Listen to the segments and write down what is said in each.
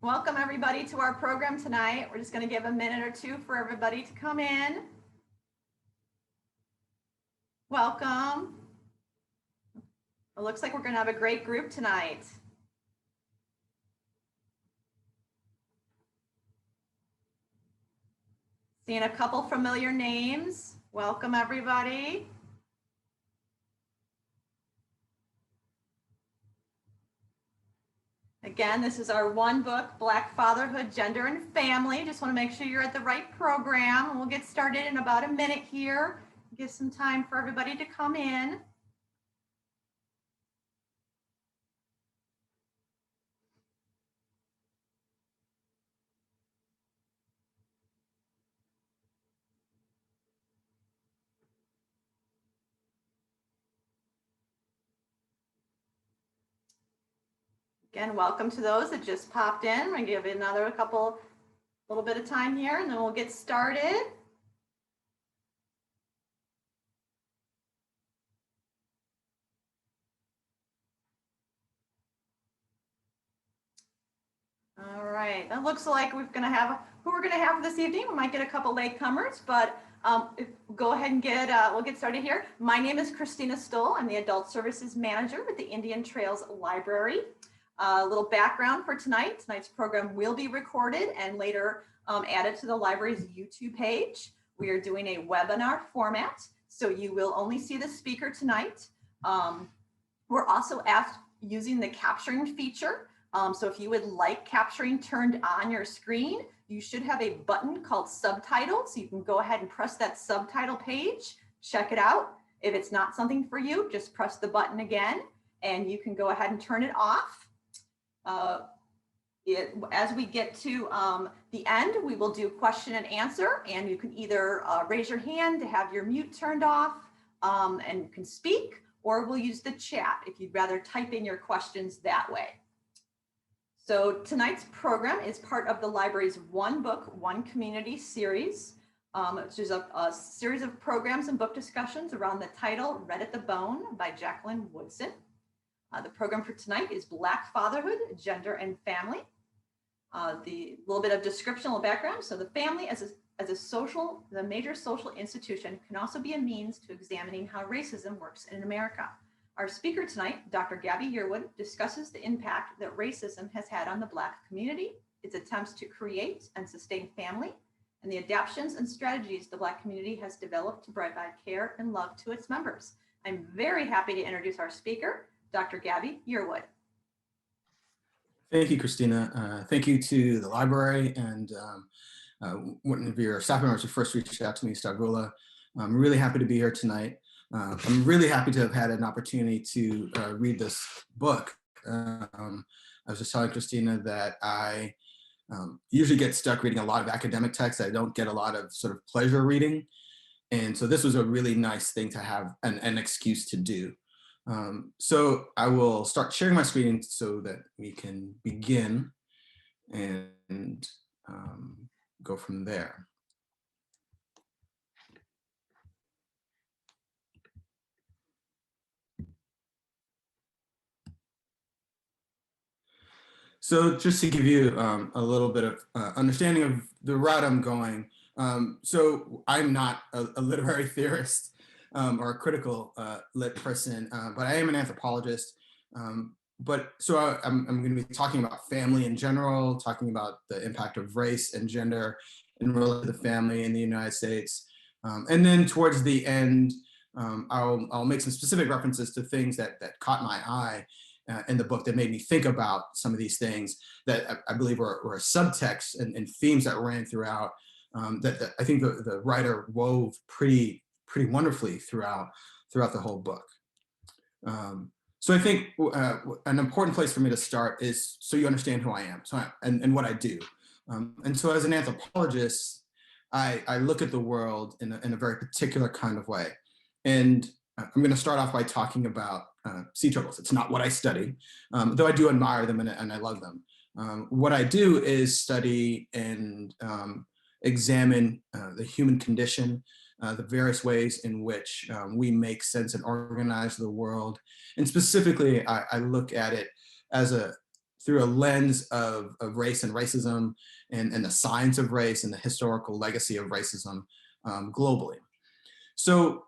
Welcome everybody to our program tonight. We're just going to give a minute or two for everybody to come in. Welcome. It looks like we're going to have a great group tonight. Seeing a couple familiar names. Welcome everybody. Again, this is our one book, Black Fatherhood, Gender and Family. Just want to make sure you're at the right program. And we'll get started in about a minute here. Give some time for everybody to come in. Again, welcome to those that just popped in. We're going to give it another little bit of time here, and then we'll get started. All right, that looks like who we're going to have this evening. We might get a couple latecomers, but go ahead and we'll get started here. My name is Christina Stoll. I'm the Adult Services Manager with the Indian Trails Library. A little background for tonight. Tonight's program will be recorded and later added to the library's YouTube page. We are doing a webinar format, so you will only see the speaker tonight. We're also using the capturing feature. So if you would like capturing turned on your screen, you should have a button called subtitles. So you can go ahead and press that subtitle page, check it out. If it's not something for you, just press the button again and you can go ahead and turn it off. As we get to the end, we will do question and answer, and you can either raise your hand to have your mute turned off and you can speak, or we'll use the chat if you'd rather type in your questions that way. So tonight's program is part of the library's One Book, One Community series, which is a series of programs and book discussions around the title Read at the Bone by Jacqueline Woodson. The program for tonight is Black Fatherhood, Gender and Family. The little bit of description, a little background. So the family as a major social institution can also be a means to examining how racism works in America. Our speaker tonight, Dr. Gabby Yearwood, discusses the impact that racism has had on the Black community, its attempts to create and sustain family, and the adaptations and strategies the Black community has developed to provide care and love to its members. I'm very happy to introduce our speaker, Dr. Gabby Yearwood. Thank you, Christina. Thank you to the library and one of your staff members who first reached out to me, Stagula. I'm really happy to be here tonight. I'm really happy to have had an opportunity to read this book. I was just telling Christina that I usually get stuck reading a lot of academic texts. I don't get a lot of sort of pleasure reading. And so this was a really nice thing to have an excuse to do. So I will start sharing my screen so that we can begin and go from there. So just to give you a little bit of understanding of the route I'm going. So I'm not a literary theorist or a critical lit person, but I am an anthropologist. I'm going to be talking about family in general, talking about the impact of race and gender and related to the family in the United States. And then towards the end, I'll make some specific references to things that caught my eye in the book that made me think about some of these things that I believe were subtext and themes that ran throughout that I think the writer wove pretty wonderfully throughout the whole book. So I think an important place for me to start is so you understand who I am and what I do. And so as an anthropologist, I look at the world in a very particular kind of way. And I'm going to start off by talking about sea turtles. It's not what I study, though I do admire them and I love them. What I do is study and examine the human condition, the various ways in which we make sense and organize the world. And specifically, I look at it as through a lens of race and racism and the science of race and the historical legacy of racism globally. So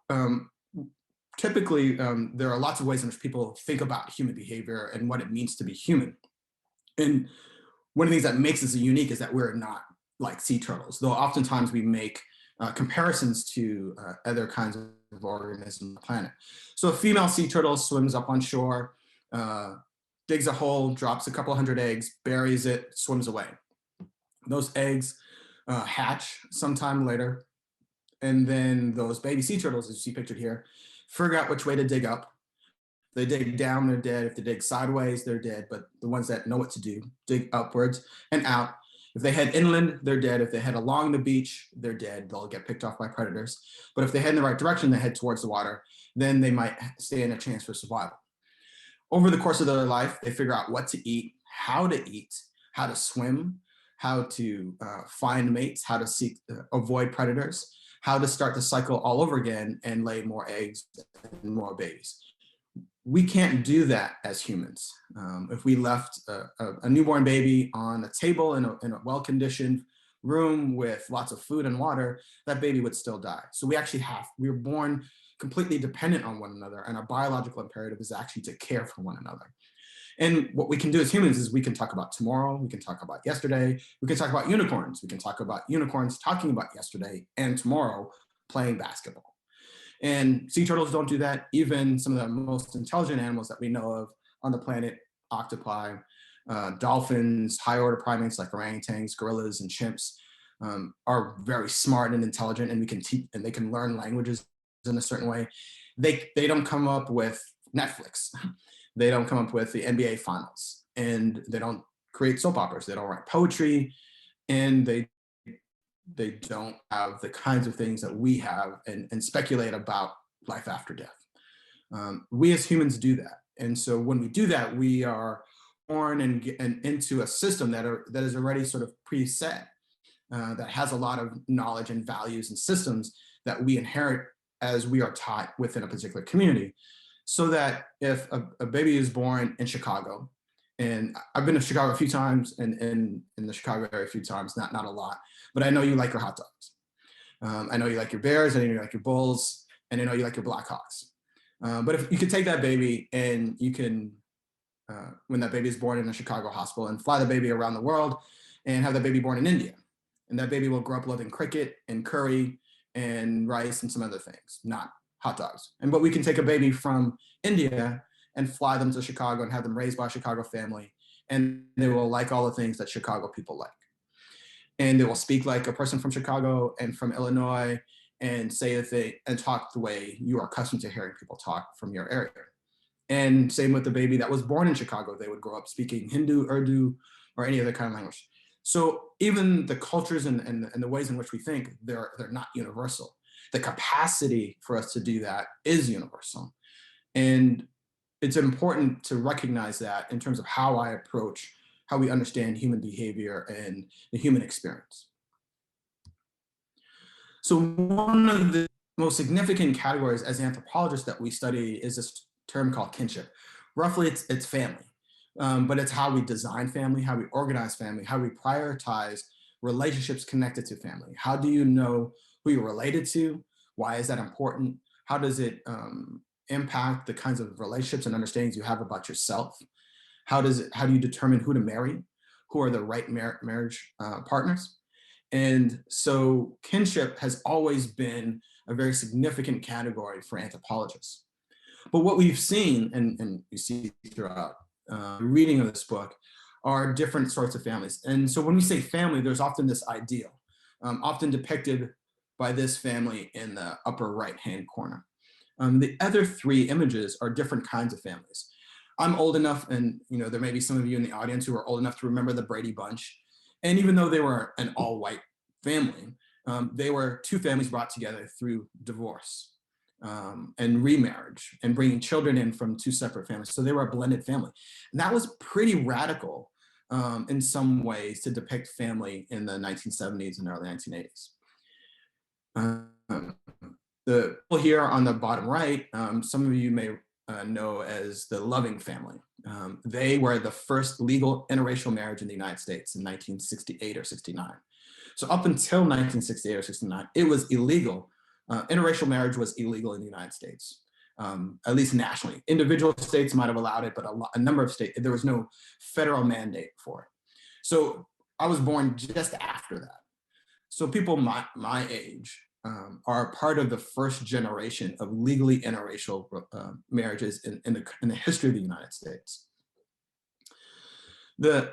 typically, there are lots of ways in which people think about human behavior and what it means to be human. And one of the things that makes us unique is that we're not like sea turtles, though oftentimes we make comparisons to other kinds of organisms on the planet. So a female sea turtle swims up on shore, digs a hole, drops a couple hundred eggs, buries it, swims away. Those eggs hatch sometime later, and then those baby sea turtles, as you see pictured here, figure out which way to dig up. If they dig down, they're dead. If they dig sideways, they're dead. But the ones that know what to do, dig upwards and out. If they head inland, they're dead. If they head along the beach, they're dead. They'll get picked off by predators. But if they head in the right direction, they head towards the water, then they might stand a chance for survival. Over the course of their life, they figure out what to eat, how to swim, how to find mates, how to avoid predators, how to start the cycle all over again and lay more eggs and more babies. We can't do that as humans. If we left a newborn baby on a table in a well-conditioned room with lots of food and water, that baby would still die. So we were born completely dependent on one another, and our biological imperative is actually to care for one another. And what we can do as humans is we can talk about tomorrow, we can talk about yesterday, we can talk about unicorns, we can talk about unicorns talking about yesterday and tomorrow playing basketball. And sea turtles don't do that. Even some of the most intelligent animals that we know of on the planet, octopi, dolphins, high order primates like orangutans, gorillas, and chimps are very smart and intelligent, and we can teach, and they can learn languages in a certain way. They don't come up with Netflix. They don't come up with the NBA finals, and they don't create soap operas. They don't write poetry, and they don't have the kinds of things that we have and speculate about life after death. We as humans do that. And so when we do that, we are born and into a system that is already sort of preset, that has a lot of knowledge and values and systems that we inherit as we are taught within a particular community. So that if a baby is born in Chicago, and I've been to Chicago a few times and in the Chicago area a few times, not a lot, but I know you like your hot dogs. I know you like your Bears, I know you like your Bulls, and I know you like your Blackhawks. But if you could take that baby and you can, when that baby is born in a Chicago hospital, and fly the baby around the world and have that baby born in India. And that baby will grow up loving cricket and curry and rice and some other things, not hot dogs. But we can take a baby from India and fly them to Chicago and have them raised by a Chicago family, and they will like all the things that Chicago people like. And they will speak like a person from Chicago and from Illinois and and talk the way you are accustomed to hearing people talk from your area. And same with the baby that was born in Chicago. They would grow up speaking Hindu, Urdu, or any other kind of language. So even the cultures and the ways in which we think, they're not universal. The capacity for us to do that is universal. And it's important to recognize that in terms of how we understand human behavior and the human experience. So one of the most significant categories as anthropologists that we study is this term called kinship. Roughly, it's family, but it's how we design family, how we organize family, how we prioritize relationships connected to family. How do you know who you're related to? Why is that important? How does it impact the kinds of relationships and understandings you have about yourself? How do you determine who to marry? Who are the right marriage partners? And so kinship has always been a very significant category for anthropologists. But what we've seen, and you see throughout reading of this book, are different sorts of families. And so when we say family, there's often this ideal, often depicted by this family in the upper right-hand corner. The other three images are different kinds of families. I'm old enough, and there may be some of you in the audience who are old enough to remember the Brady Bunch. And even though they were an all-white family, they were two families brought together through divorce and remarriage and bringing children in from two separate families. So they were a blended family. And that was pretty radical in some ways to depict family in the 1970s and early 1980s. The people here on the bottom right, some of you may know as the loving family. They were the first legal interracial marriage in the United States in 1968 or 69. So up until 1968 or 69, it was illegal. Interracial marriage was illegal in the United States, at least nationally. Individual states might have allowed it, but a number of states, there was no federal mandate for it. So I was born just after that. So people my age are part of the first generation of legally interracial marriages in the history of the United States. The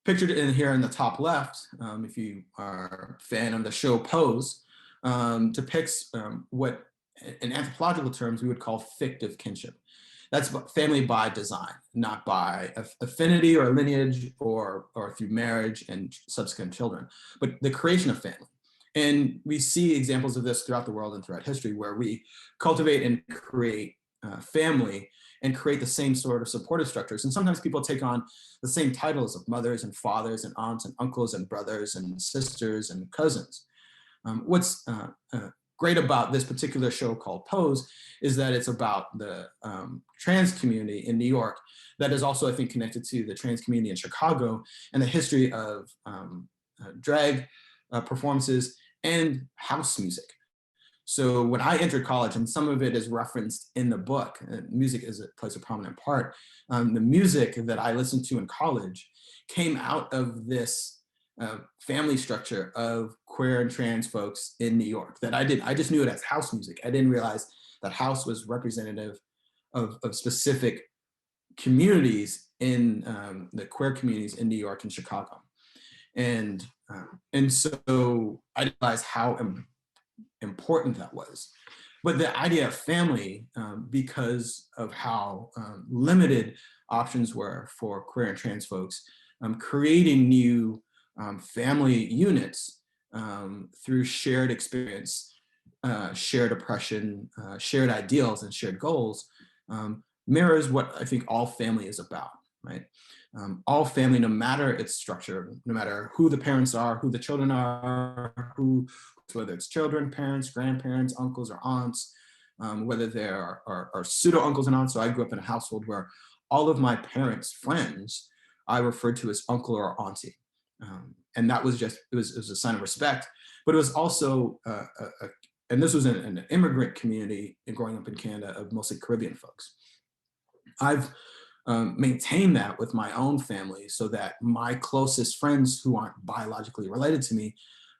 pictured in here in the top left, if you are a fan of the show Pose, depicts what in anthropological terms we would call fictive kinship. That's family by design, not by affinity or lineage or through marriage and subsequent children, but the creation of family. And we see examples of this throughout the world and throughout history, where we cultivate and create family and create the same sort of supportive structures. And sometimes people take on the same titles of mothers and fathers and aunts and uncles and brothers and sisters and cousins. What's great about this particular show called Pose is that it's about the trans community in New York that is also, I think, connected to the trans community in Chicago and the history of drag performances and house music. So when I entered college, and some of it is referenced in the book, music plays a prominent part. The music that I listened to in college came out of this family structure of queer and trans folks in New York that I just knew it as house music. I didn't realize that house was representative of specific communities in the queer communities in New York and Chicago. And so I realized how important that was. But the idea of family, because of how limited options were for queer and trans folks, creating new family units through shared experience, shared oppression, shared ideals, and shared goals mirrors what I think all family is about, right? All family, no matter its structure, no matter who the parents are, who the children are, whether it's children, parents, grandparents, uncles, or aunts, whether there are pseudo uncles and aunts. So I grew up in a household where all of my parents' friends I referred to as uncle or auntie. And that was just, it was a sign of respect, but it was also, and this was an immigrant community growing up in Canada of mostly Caribbean folks. I've maintained that with my own family so that my closest friends who aren't biologically related to me,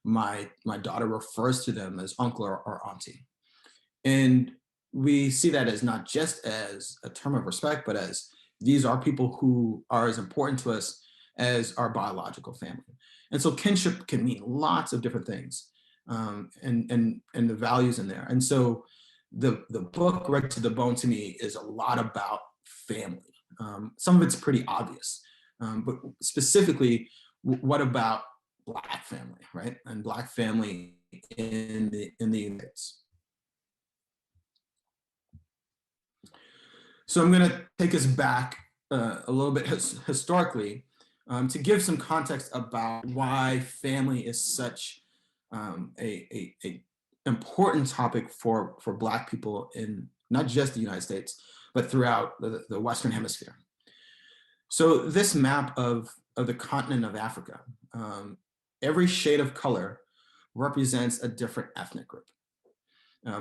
my daughter refers to them as uncle or auntie. And we see that as not just as a term of respect, but as these are people who are as important to us as our biological family. And so kinship can mean lots of different things, and the values in there. And so the book Red to the Bone to me is a lot about family. Some of it's pretty obvious, but specifically, what about Black family, right? And Black family in the United States. So I'm going to take us back a little bit historically to give some context about why family is such a important topic for Black people in not just the United States, but throughout the Western Hemisphere. So this map of the continent of Africa, every shade of color represents a different ethnic group.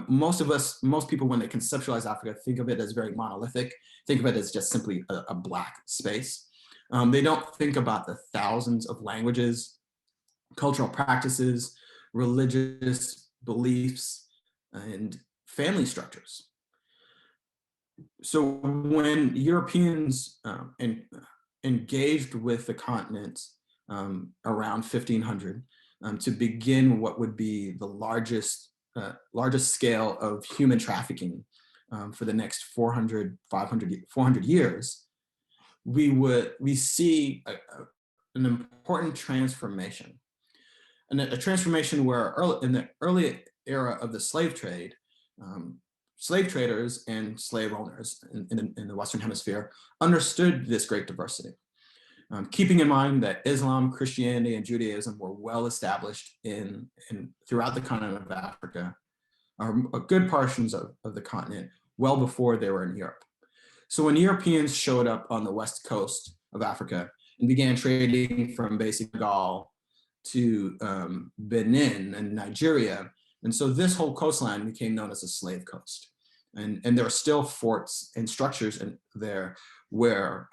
Most people, when they conceptualize Africa, think of it as very monolithic, think of it as just simply a Black space. They don't think about the thousands of languages, cultural practices, religious beliefs, and family structures. So when Europeans engaged with the continent around 1500 to begin what would be the largest scale of human trafficking for the next 400 years, we see an important transformation. And a transformation where in the early era of the slave trade, slave traders and slave owners in the Western Hemisphere understood this great diversity. Keeping in mind that Islam, Christianity, and Judaism were well established throughout the continent of Africa, or good portions of the continent, well before they were in Europe. So when Europeans showed up on the west coast of Africa and began trading from basically Gaul to Benin and Nigeria, and so this whole coastline became known as the slave coast. And there are still forts and structures there where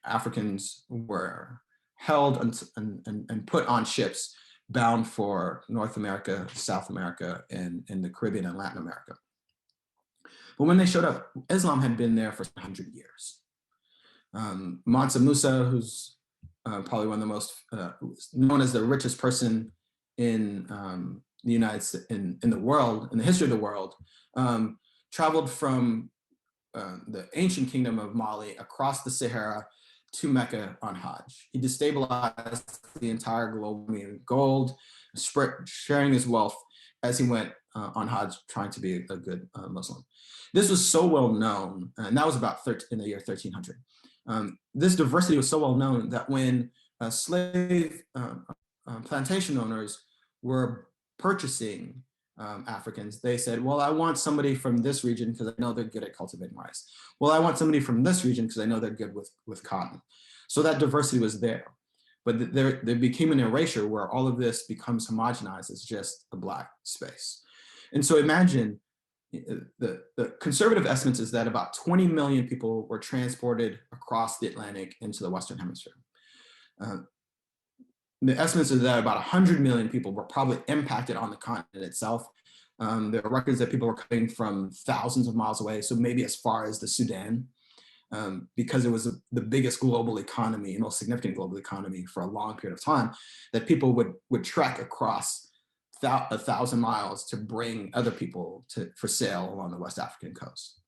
Africans were held and put on ships bound for North America, South America, and the Caribbean and Latin America. But when they showed up, Islam had been there for 100 years. Mansa Musa, who's probably one of the most known as the richest person in the United States, in the world, in the history of the world, traveled from the ancient kingdom of Mali across the Sahara to Mecca on Hajj. He destabilized the entire global community of gold, sharing his wealth as he went on Hajj, trying to be a good Muslim. This was so well known, and that was about in the year 1300. This diversity was so well known that when slave plantation owners were purchasing Africans, they said, well, I want somebody from this region because I know they're good at cultivating rice. Well, I want somebody from this region because I know they're good with cotton. So that diversity was there. But there became an erasure where all of this becomes homogenized as just a Black space. And so imagine the conservative estimates is that about 20 million people were transported across the Atlantic into the Western Hemisphere. The estimates are that about 100 million people were probably impacted on the continent itself. There are records that people were coming from thousands of miles away, so maybe as far as the Sudan, because it was the biggest global economy, most significant global economy for a long period of time, that people would trek across 1,000 miles to bring other people for sale along the West African coast.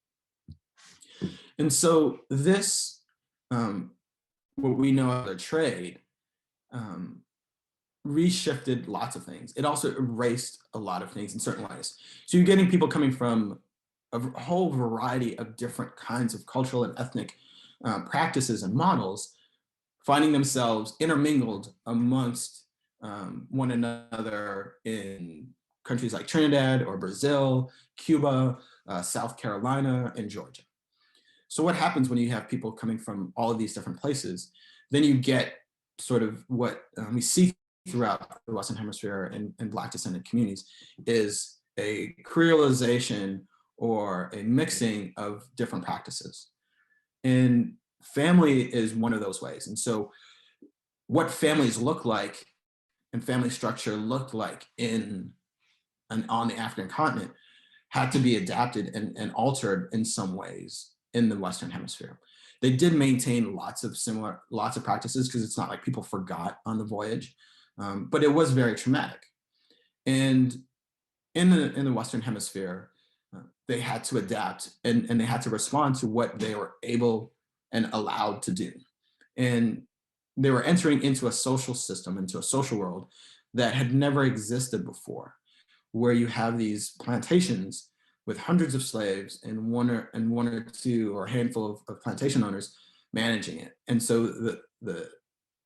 And so this, what we know as a trade, reshifted lots of things. It also erased a lot of things in certain ways. So you're getting people coming from a whole variety of different kinds of cultural and ethnic practices and models, finding themselves intermingled amongst one another in countries like Trinidad or Brazil, Cuba, South Carolina, and Georgia. So what happens when you have people coming from all of these different places? Then you get sort of what we see throughout the Western Hemisphere and Black descendant communities is a creolization or a mixing of different practices. And family is one of those ways. And so what families look like and family structure looked like on the African continent had to be adapted and altered in some ways in the Western Hemisphere. They did maintain lots of practices because it's not like people forgot on the voyage, but it was very traumatic. And in the Western Hemisphere, they had to adapt and they had to respond to what they were able and allowed to do. And they were entering into a social system, into a social world that had never existed before, where you have these plantations with hundreds of slaves and one or two or a handful of plantation owners managing it. And so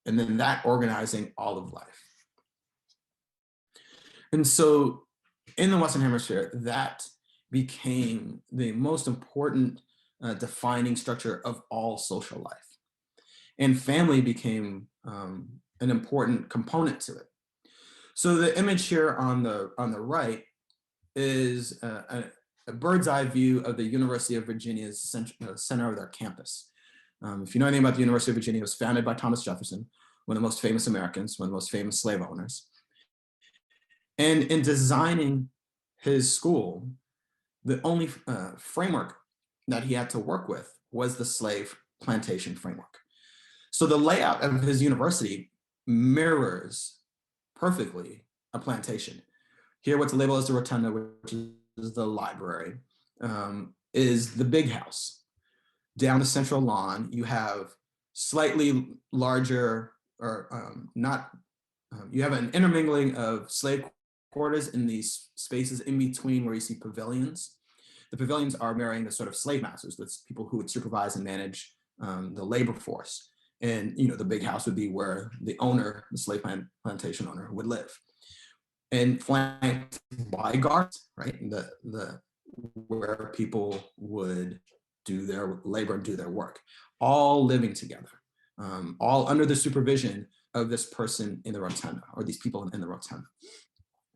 and then that organizing all of life. And so in the Western Hemisphere, that became the most important defining structure of all social life. And family became an important component to it. So the image here on the right is a bird's eye view of the University of Virginia's center of their campus. If you know anything about the University of Virginia, it was founded by Thomas Jefferson, one of the most famous Americans, one of the most famous slave owners. And in designing his school, the only framework that he had to work with was the slave plantation framework. So the layout of his university mirrors perfectly a plantation. Here, what's labeled as the rotunda, which is the library, is the big house. Down the central lawn, you have slightly larger, or you have an intermingling of slave quarters in these spaces in between where you see pavilions. The pavilions are mirroring the sort of slave masters, that's people who would supervise and manage the labor force. And the big house would be where the owner, the slave plantation owner, would live. And flanked by guards, right? Where people would do their labor and do their work, all living together, all under the supervision of this person in the rotunda, or these people in the rotunda,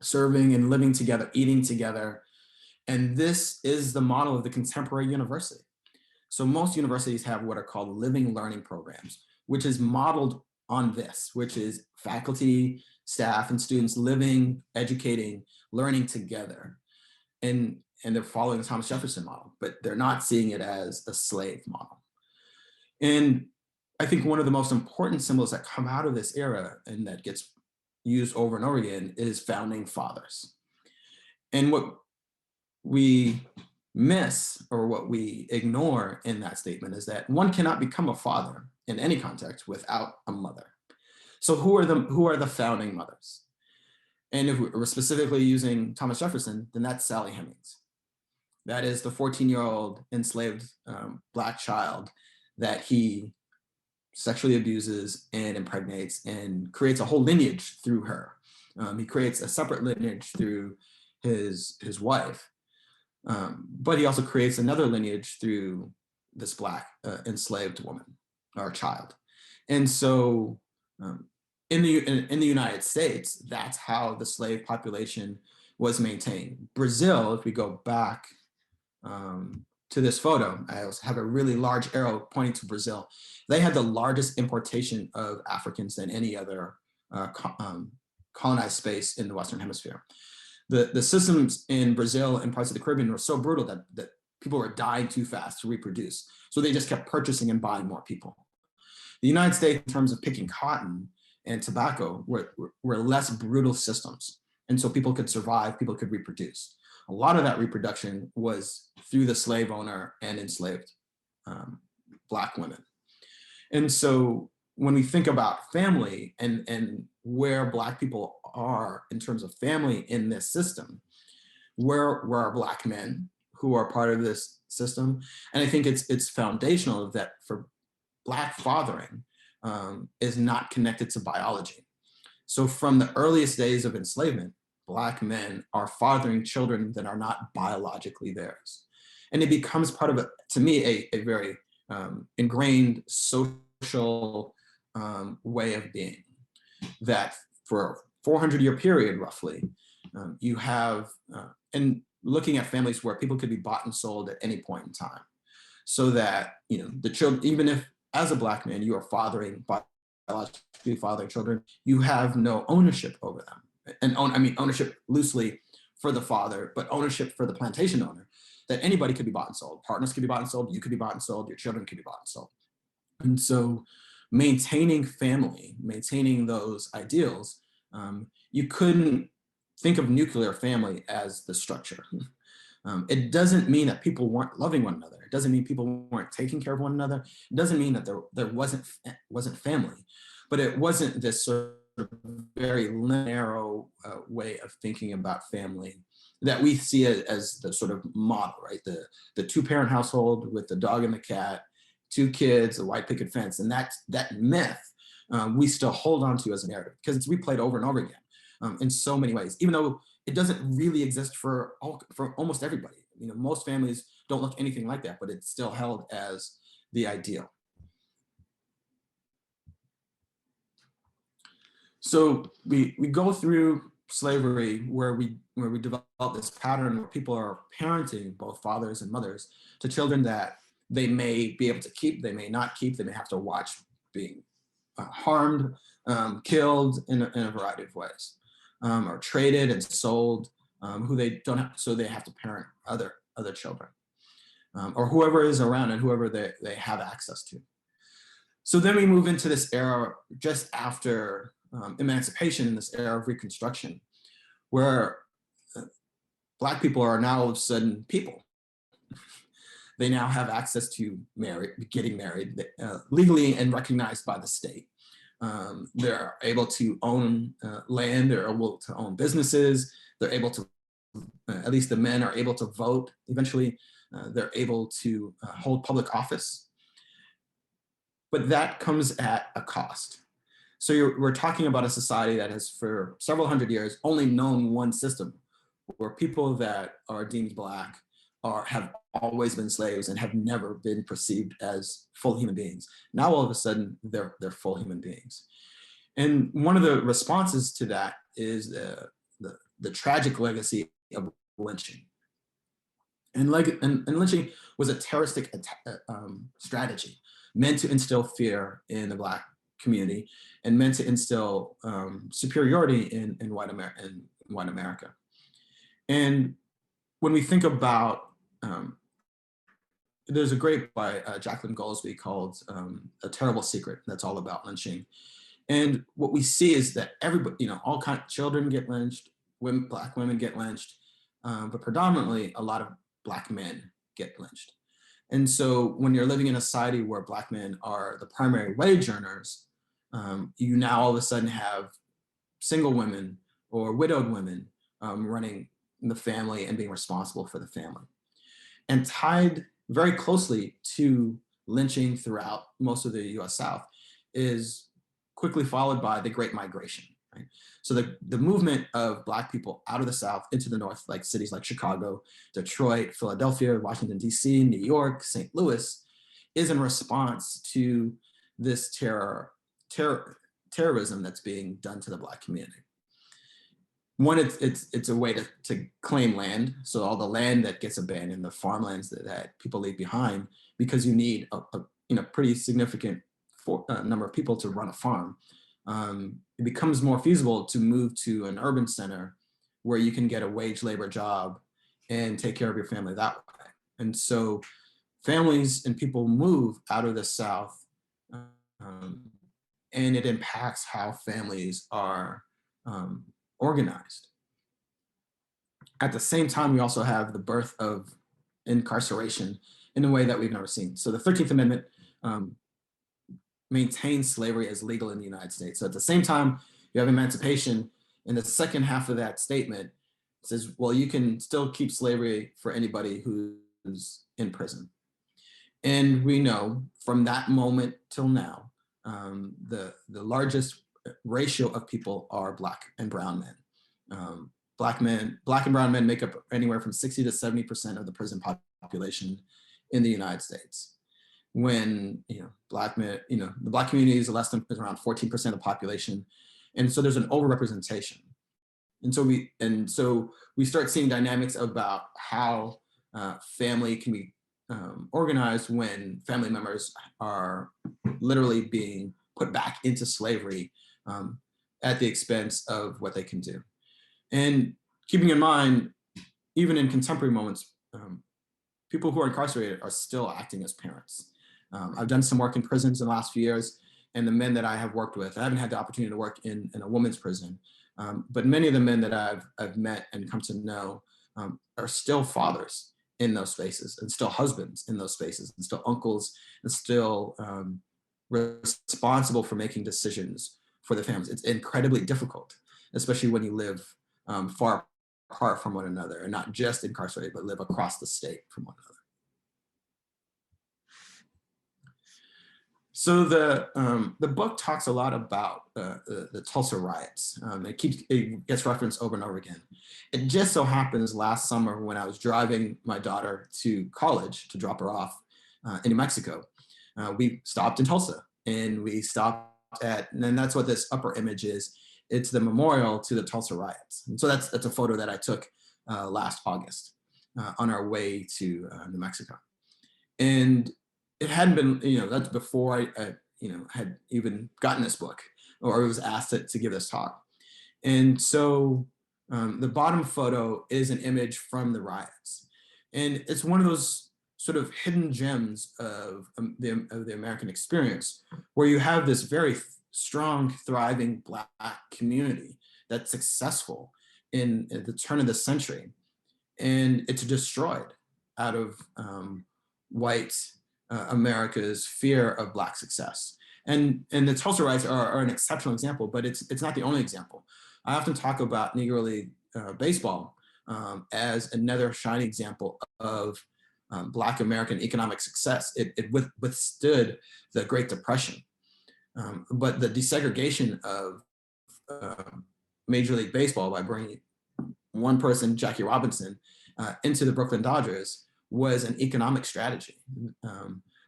serving and living together, eating together. And this is the model of the contemporary university. So most universities have what are called living learning programs, which is modeled on this, which is faculty, staff, and students living, educating, learning together. And they're following the Thomas Jefferson model, but they're not seeing it as a slave model. And I think one of the most important symbols that come out of this era and that gets used over and over again is founding fathers. And what we miss, or what we ignore in that statement, is that one cannot become a father in any context without a mother. So who are the founding mothers? And if we're specifically using Thomas Jefferson, then that's Sally Hemings. That is the 14-year-old enslaved Black child that he sexually abuses and impregnates and creates a whole lineage through her. He creates a separate lineage through his wife, but he also creates another lineage through this Black enslaved woman or child. And so in the United States, that's how the slave population was maintained. Brazil, if we go back to this photo, I also have a really large arrow pointing to Brazil. They had the largest importation of Africans than any other colonized space in the Western Hemisphere. The systems in Brazil and parts of the Caribbean were so brutal that people were dying too fast to reproduce. So they just kept purchasing and buying more people. The United States, in terms of picking cotton and tobacco, were less brutal systems. And so people could survive, people could reproduce. A lot of that reproduction was through the slave owner and enslaved Black women. And so when we think about family and where Black people are in terms of family in this system, where are Black men who are part of this system? And I think it's foundational that for Black fathering is not connected to biology. So from the earliest days of enslavement, Black men are fathering children that are not biologically theirs. And it becomes part of, to me, a very ingrained social way of being, that for a 400-year period, roughly, you have, and looking at families where people could be bought and sold at any point in time. So that, the children, even if as a Black man, you are biologically fathering children, you have no ownership over them. And ownership loosely for the father, but ownership for the plantation owner, that anybody could be bought and sold. Partners could be bought and sold, you could be bought and sold, your children could be bought and sold. And so maintaining family, maintaining those ideals, you couldn't think of nuclear family as the structure. It doesn't mean that people weren't loving one another. It doesn't mean people weren't taking care of one another. It doesn't mean that there wasn't family, but it wasn't this sort of very narrow way of thinking about family that we see it as the sort of model, right? The two-parent household with the dog and the cat, 2 kids, a white picket fence, and that myth we still hold on to as a narrative because it's replayed over and over again in so many ways, even though it doesn't really exist for almost everybody. Most families don't look anything like that, but it's still held as the ideal. So we go through slavery where we develop this pattern where people are parenting, both fathers and mothers, to children that they may be able to keep, they may not keep, they may have to watch being harmed, killed in a variety of ways, or traded and sold, who they don't have, so they have to parent other children, or whoever is around and whoever they have access to. So then we move into this era just after emancipation, in this era of Reconstruction, where Black people are now all of a sudden people. They now have access to getting married legally and recognized by the state. They're able to own land, they're able to own businesses, they're able to, at least the men are able to vote eventually, they're able to hold public office. But that comes at a cost. So we're talking about a society that has for several hundred years only known one system, where people that are deemed Black have always been slaves and have never been perceived as full human beings. Now, all of a sudden, they're full human beings. And one of the responses to that is the tragic legacy of lynching. And lynching was a terroristic strategy meant to instill fear in the Black community and meant to instill superiority in white America. And when we think about, there's a great book by Jacqueline Goldsby called A Terrible Secret that's all about lynching. And what we see is that everybody, all kinds of children get lynched, Black women get lynched, but predominantly a lot of Black men get lynched. And so when you're living in a society where Black men are the primary wage earners, you now all of a sudden have single women or widowed women running the family and being responsible for the family. And tied very closely to lynching throughout most of the US South is quickly followed by the Great Migration. Right? So the movement of Black people out of the South into the North, like cities like Chicago, Detroit, Philadelphia, Washington, DC, New York, St. Louis, is in response to this terrorism that's being done to the Black community. One, it's a way to claim land. So all the land that gets abandoned, the farmlands that people leave behind, because you need a pretty significant number of people to run a farm. It becomes more feasible to move to an urban center where you can get a wage labor job and take care of your family that way. And so families and people move out of the South, and it impacts how families are organized. At the same time, we also have the birth of incarceration in a way that we've never seen. So the 13th Amendment maintains slavery as legal in the United States. So at the same time, you have emancipation. In the second half of that statement, it says, well, you can still keep slavery for anybody who's in prison. And we know from that moment till now, the largest ratio of people are Black and brown men. Black and brown men make up anywhere from 60 to 70% of the prison population in the United States. When Black men, the Black community is around 14% of the population, and so there's an overrepresentation. And so we start seeing dynamics about how family can be organized when family members are literally being put back into slavery at the expense of what they can do. And keeping in mind, even in contemporary moments, people who are incarcerated are still acting as parents. I've done some work in prisons in the last few years, and the men that I have worked with, I haven't had the opportunity to work in a women's prison, but many of the men that I've met and come to know are still fathers in those spaces, and still husbands in those spaces, and still uncles, and still responsible for making decisions for the families. It's incredibly difficult, especially when you live far apart from one another, and not just incarcerated, but live across the state from one another. So the book talks a lot about the Tulsa riots. It gets referenced over and over again. It just so happens last summer when I was driving my daughter to college to drop her off in New Mexico, we stopped in Tulsa, and we stopped and that's what this upper image is. It's the memorial to the Tulsa riots. And so that's a photo that I took last August on our way to New Mexico. And it hadn't been, that's before I had even gotten this book or was asked to give this talk. And so the bottom photo is an image from the riots. And it's one of those sort of hidden gems of the American experience, where you have this very strong, thriving Black community that's successful in the turn of the century. And it's destroyed out of white America's fear of Black success. And the Tulsa riots are an exceptional example, but it's not the only example. I often talk about Negro League baseball as another shining example of Black American economic success. It withstood the Great Depression. But the desegregation of Major League Baseball by bringing one person, Jackie Robinson, into the Brooklyn Dodgers was an economic strategy.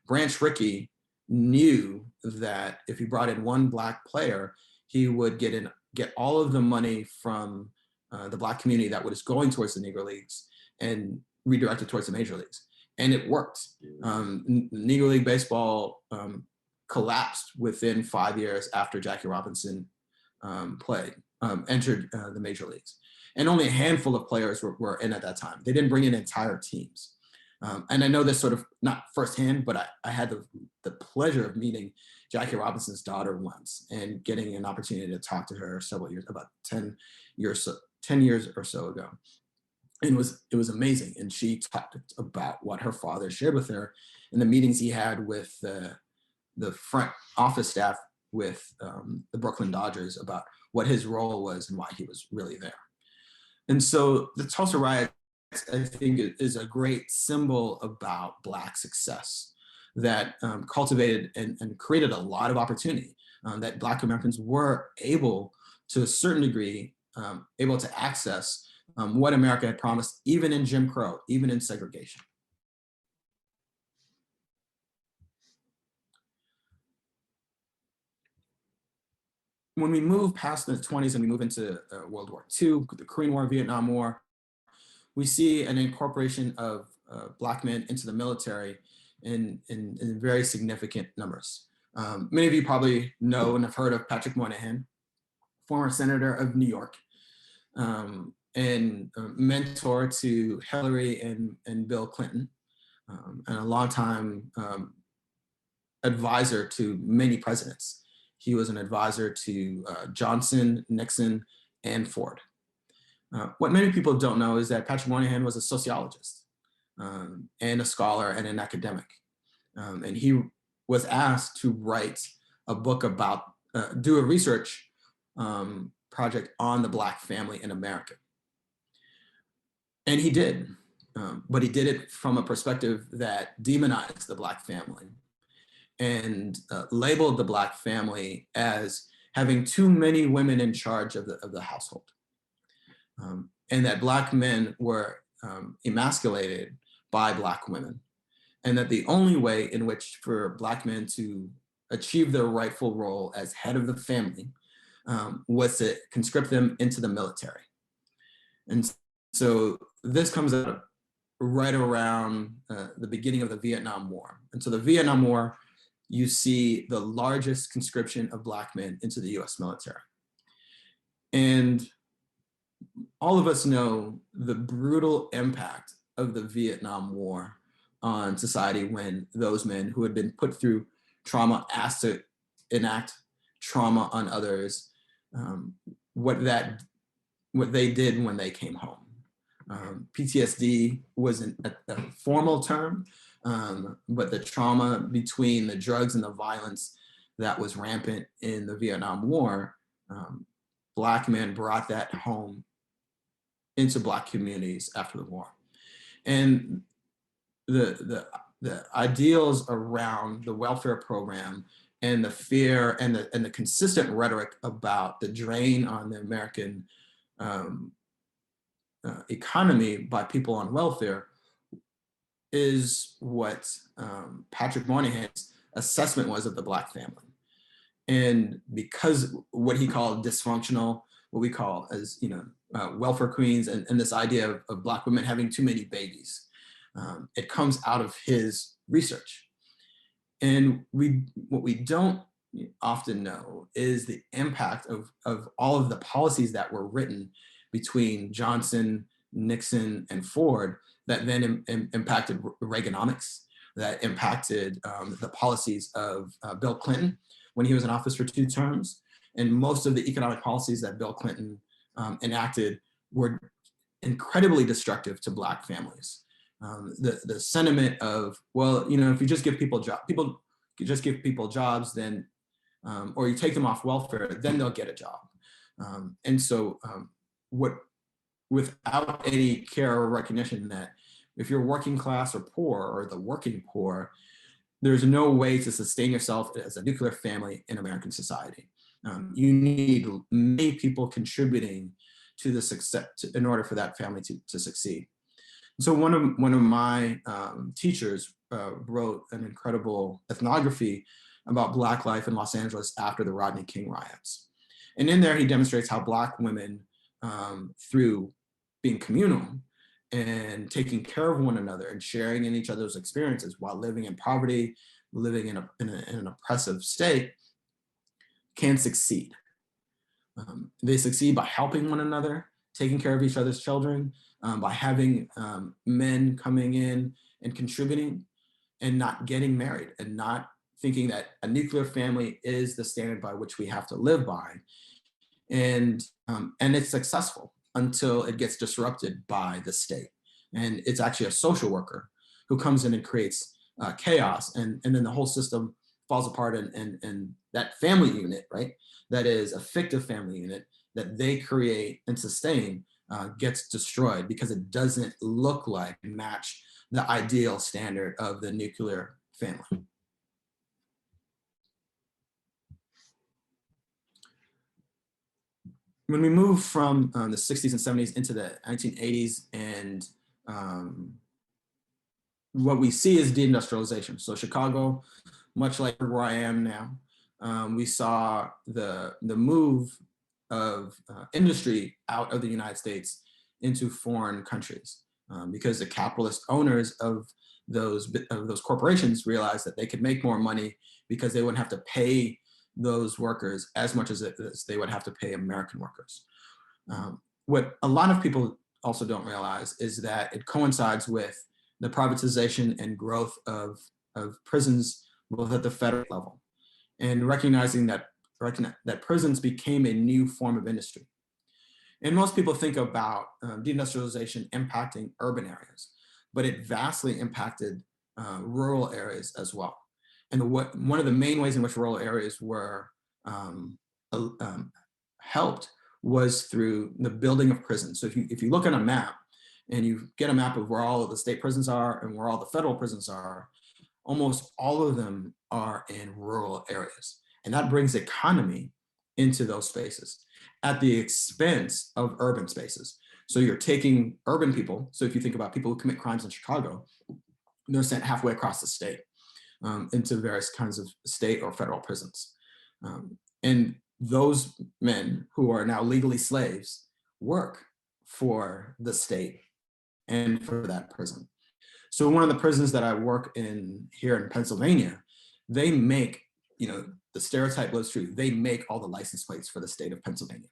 Branch Rickey knew that if he brought in one Black player, he would get all of the money from the Black community that was going towards the Negro Leagues and redirect it towards the major leagues. And it worked. Negro League Baseball collapsed within 5 years after Jackie Robinson entered the major leagues. And only a handful of players were in at that time. They didn't bring in entire teams. And I know this sort of, not firsthand, but I had the pleasure of meeting Jackie Robinson's daughter once and getting an opportunity to talk to her several years, about 10 years or so ago. And it was amazing. And she talked about what her father shared with her in the meetings he had with the front office staff with the Brooklyn Dodgers about what his role was and why he was really there. And so the Tulsa riots, I think, is a great symbol about Black success that cultivated and created a lot of opportunity that Black Americans were able, to a certain degree, able to access what America had promised, even in Jim Crow, even in segregation. When we move past the 20s and we move into World War II, the Korean War, Vietnam War, we see an incorporation of Black men into the military in very significant numbers. Many of you probably know and have heard of Patrick Moynihan, former senator of New York, and mentor to Hillary and Bill Clinton, and a longtime advisor to many presidents. He was an advisor to Johnson, Nixon, and Ford. What many people don't know is that Patrick Moynihan was a sociologist and a scholar and an academic. And he was asked to write a book about, do a research project on the Black family in America. And he did, but he did it from a perspective that demonized the Black family and labeled the Black family as having too many women in charge of the household. And that Black men were emasculated by Black women. And that the only way in which for Black men to achieve their rightful role as head of the family was to conscript them into the military. And so this comes out right around the beginning of the Vietnam War. And so the Vietnam War, you see the largest conscription of Black men into the US military. And all of us know the brutal impact of the Vietnam War on society when those men who had been put through trauma asked to enact trauma on others, what they did when they came home. PTSD wasn't a formal term, but the trauma between the drugs and the violence that was rampant in the Vietnam War, Black men brought that home into Black communities after the war. And the ideals around the welfare program and the fear and the consistent rhetoric about the drain on the American economy by people on welfare is what Patrick Moynihan's assessment was of the Black family. And because what he called dysfunctional, what we call as welfare queens, and this idea of Black women having too many babies, it comes out of his research. And what we don't often know is the impact of all of the policies that were written between Johnson, Nixon, and Ford that then impacted Reaganomics, that impacted the policies of Bill Clinton when he was in office for 2 terms. And most of the economic policies that Bill Clinton enacted were incredibly destructive to Black families. The sentiment of, well, if you just give people jobs, then, or you take them off welfare, then they'll get a job. And so without any care or recognition that if you're working class or poor or the working poor, there's no way to sustain yourself as a nuclear family in American society. You need many people contributing to the success in order for that family to succeed. So one of my teachers wrote an incredible ethnography about Black life in Los Angeles after the Rodney King riots. And in there, he demonstrates how Black women, through being communal and taking care of one another and sharing in each other's experiences while living in poverty, living in an oppressive state, can succeed. They succeed by helping one another, taking care of each other's children, by having men coming in and contributing and not getting married and not thinking that a nuclear family is the standard by which we have to live by. And it's successful until it gets disrupted by the state. And it's actually a social worker who comes in and creates chaos, and then the whole system falls apart, and that family unit, right? That is a fictive family unit that they create and sustain gets destroyed because it doesn't look like match the ideal standard of the nuclear family. When we move from the 60s and 70s into the 1980s, and what we see is deindustrialization. So Chicago, much like where I am now, we saw the move of industry out of the United States into foreign countries, because the capitalist owners of those corporations realized that they could make more money because they wouldn't have to pay those workers as much as they would have to pay American workers. What a lot of people also don't realize is that it coincides with the privatization and growth of prisons, both at the federal level, and recognizing that prisons became a new form of industry. And most people think about deindustrialization impacting urban areas, but it vastly impacted rural areas as well. And one of the main ways in which rural areas were helped was through the building of prisons. So if you look at a map and you get a map of where all of the state prisons are and where all the federal prisons are, almost all of them are in rural areas. And that brings economy into those spaces at the expense of urban spaces. So you're taking urban people. So if you think about people who commit crimes in Chicago, they're sent halfway across the state into various kinds of state or federal prisons. And those men who are now legally slaves work for the state and for that prison. So one of the prisons that I work in here in Pennsylvania, they make, the stereotype lives true, they make all the license plates for the state of Pennsylvania.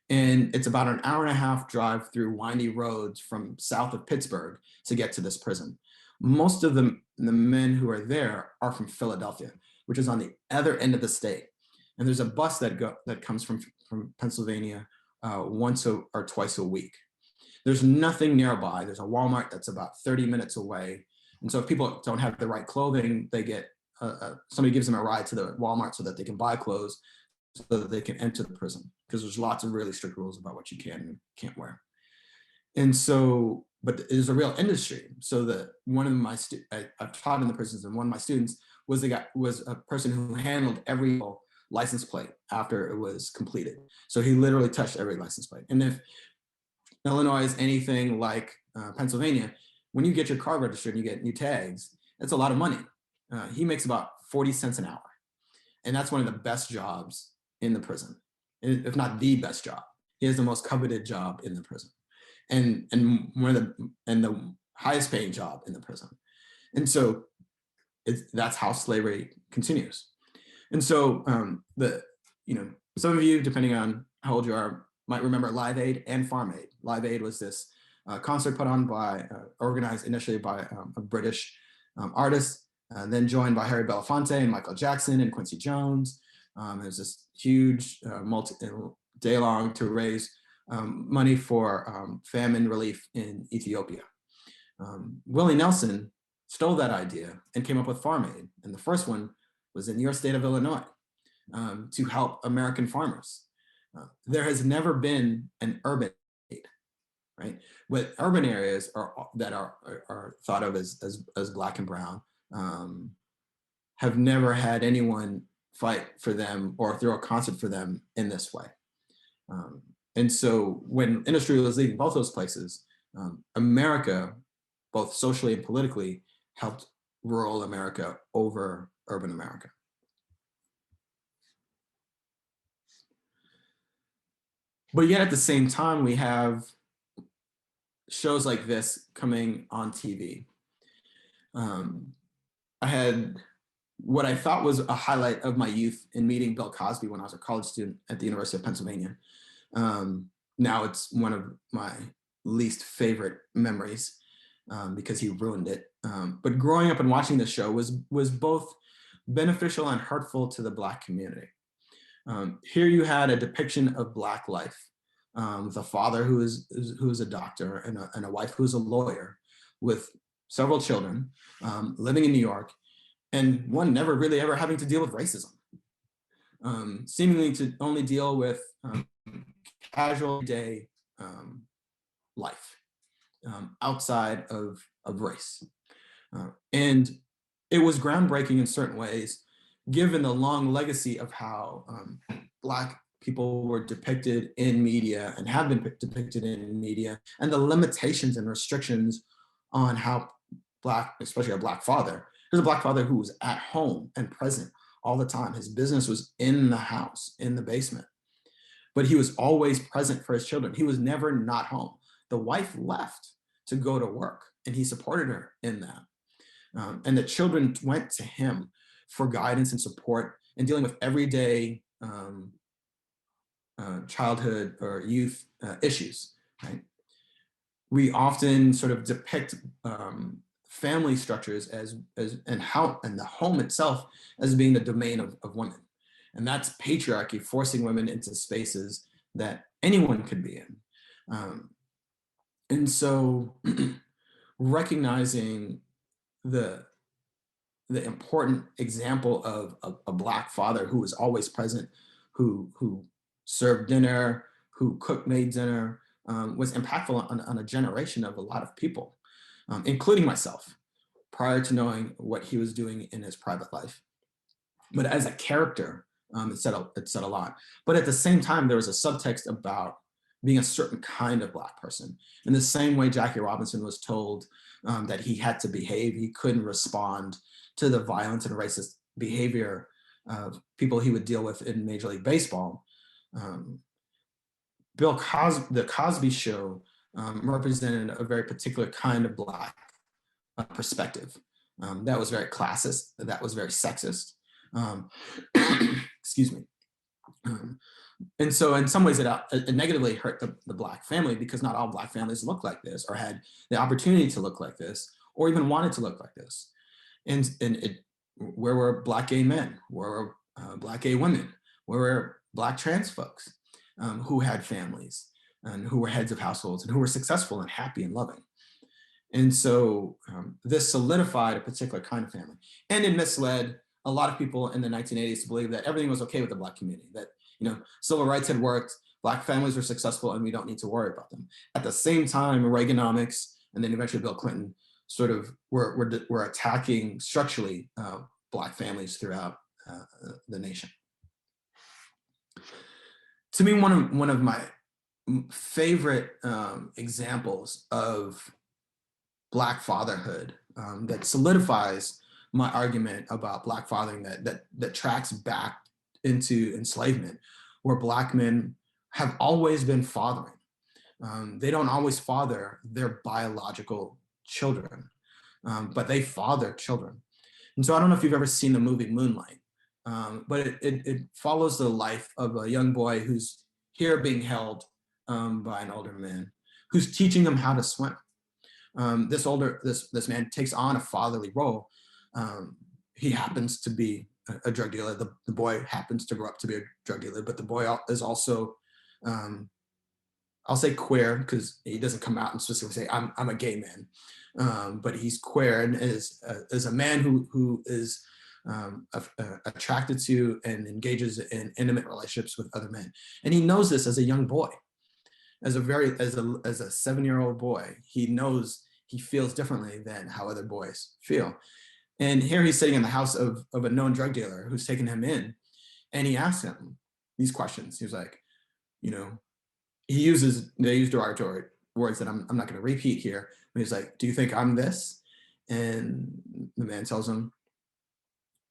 And it's about an hour and a half drive through windy roads from south of Pittsburgh to get to this prison. Most of the men who are there are from Philadelphia, which is on the other end of the state. And there's a bus that comes from Pennsylvania once or twice a week. There's nothing nearby. There's a Walmart that's about 30 minutes away. And so if people don't have the right clothing, they get, somebody gives them a ride to the Walmart so that they can buy clothes so that they can enter the prison, because there's lots of really strict rules about what you can and can't wear. And so, but it is a real industry. So that one of my, I've taught in the prisons, and one of my students was a person who handled every license plate after it was completed. So he literally touched every license plate. And if Illinois is anything like Pennsylvania, when you get your car registered and you get new tags, that's a lot of money. He makes about 40 cents an hour. And that's one of the best jobs in the prison, if not the best job. He has the most coveted job in the prison, and the highest paying job in the prison. And so that's how slavery continues. And so some of you, depending on how old you are, might remember Live Aid and Farm Aid. Live Aid was this concert put on organized initially by a British artist, then joined by Harry Belafonte and Michael Jackson and Quincy Jones. It was this huge day-long to raise money for famine relief in Ethiopia. Willie Nelson stole that idea and came up with Farm Aid. And the first one was in your state of Illinois to help American farmers. There has never been an urban aid, right? What urban areas that are thought of as Black and brown have never had anyone fight for them or throw a concert for them in this way. And so when industry was leaving both those places, America, both socially and politically, helped rural America over urban America. But yet at the same time, we have shows like this coming on TV. I had what I thought was a highlight of my youth in meeting Bill Cosby when I was a college student at the University of Pennsylvania. Now it's one of my least favorite memories because he ruined it. But growing up and watching the show was both beneficial and hurtful to the Black community. Here you had a depiction of Black life with a father who is a doctor and a wife who is a lawyer with several children living in New York, and one never really ever having to deal with racism, seemingly to only deal with casual day life outside of race. And it was groundbreaking in certain ways, given the long legacy of how Black people were depicted in media and have been depicted in media, and the limitations and restrictions on how Black, especially a Black father, here's a Black father who was at home and present all the time. His business was in the house, in the basement, but he was always present for his children. He was never not home. The wife left to go to work, and he supported her in that. And the children went to him for guidance and support in dealing with everyday childhood or youth issues, right? We often sort of depict family structures and the home itself as being the domain of women. And that's patriarchy forcing women into spaces that anyone could be in. And so recognizing the important example of a Black father who was always present, who served dinner, who made dinner, was impactful on a generation of a lot of people, including myself, prior to knowing what he was doing in his private life. But as a character, it said a lot. But at the same time, there was a subtext about being a certain kind of Black person. In the same way Jackie Robinson was told that he had to behave, he couldn't respond to the violence and racist behavior of people he would deal with in Major League Baseball. The Cosby Show represented a very particular kind of Black perspective that was very classist, that was very sexist. Excuse me. And so in some ways it negatively hurt the Black family, because not all Black families look like this or had the opportunity to look like this or even wanted to look like this. And where were Black gay men? Where were Black gay women? Where were Black trans folks who had families and who were heads of households and who were successful and happy and loving? And so this solidified a particular kind of family. And it misled a lot of people in the 1980s to believe that everything was okay with the Black community, that civil rights had worked, Black families were successful, and we don't need to worry about them. At the same time, Reaganomics and then eventually Bill Clinton sort of were attacking structurally Black families throughout the nation. To me, one of my favorite examples of Black fatherhood that solidifies my argument about Black fathering that tracks back into enslavement, where Black men have always been fathering. They don't always father their biological children, but they father children. And so I don't know if you've ever seen the movie Moonlight, but it follows the life of a young boy who's here being held by an older man who's teaching him how to swim. This man takes on a fatherly role. He happens to be a drug dealer. The boy happens to grow up to be a drug dealer, but the boy is also, I'll say queer, because he doesn't come out and specifically say, I'm a gay man, but he's queer and is a man who is attracted to and engages in intimate relationships with other men. And he knows this as a young boy. As a 7-year-old boy, he feels differently than how other boys feel. And here he's sitting in the house of a known drug dealer who's taken him in, and he asks him these questions. He was like, they use derogatory words that I'm not going to repeat here. But he's like, do you think I'm this? And the man tells him,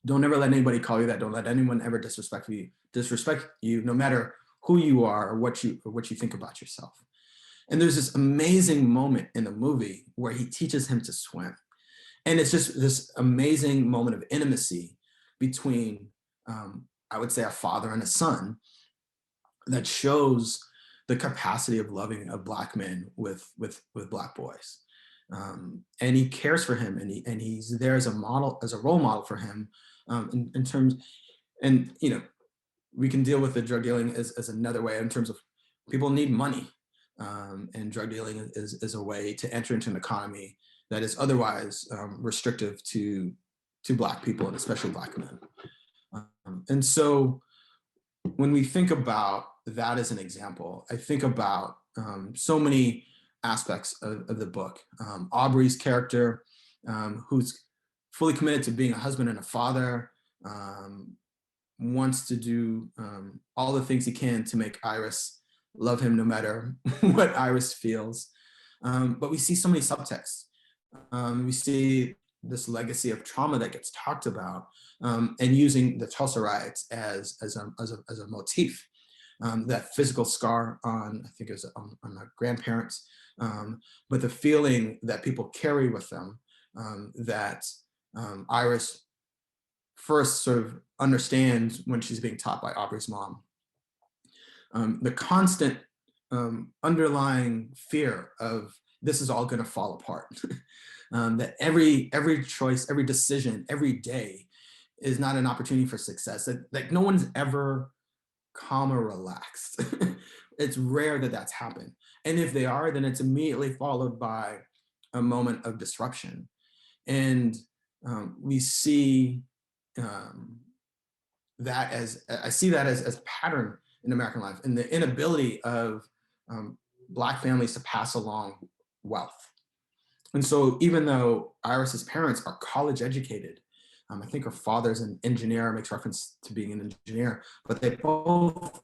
don't ever let anybody call you that. Don't let anyone ever disrespect you, no matter who you are or what you think about yourself. And there's this amazing moment in the movie where he teaches him to swim. And it's just this amazing moment of intimacy between, I would say, a father and a son that shows the capacity of loving a Black man with Black boys. And he cares for him, and he's there as a model, as a role model for him, in terms, and we can deal with the drug dealing as another way in terms of people need money, and drug dealing is a way to enter into an economy that is otherwise restrictive to Black people, and especially Black men. And so when we think about that as an example, I think about so many aspects of the book. Aubrey's character, who's fully committed to being a husband and a father, wants to do all the things he can to make Iris love him no matter what Iris feels. But we see so many subtexts. We see this legacy of trauma that gets talked about, and using the Tulsa riots as a motif. That physical scar on, I think it was on my grandparents, but the feeling that people carry with them, that Iris first sort of understands when she's being taught by Aubrey's mom. The constant underlying fear of this is all going to fall apart. That every choice, every decision, every day is not an opportunity for success. Like no one's ever calm or relaxed. It's rare that that's happened. And if they are, then it's immediately followed by a moment of disruption. And we see that as, I see that as a pattern in American life, and the inability of Black families to pass along wealth. And so even though Iris's parents are college educated, I think her father's an engineer, makes reference to being an engineer, but they both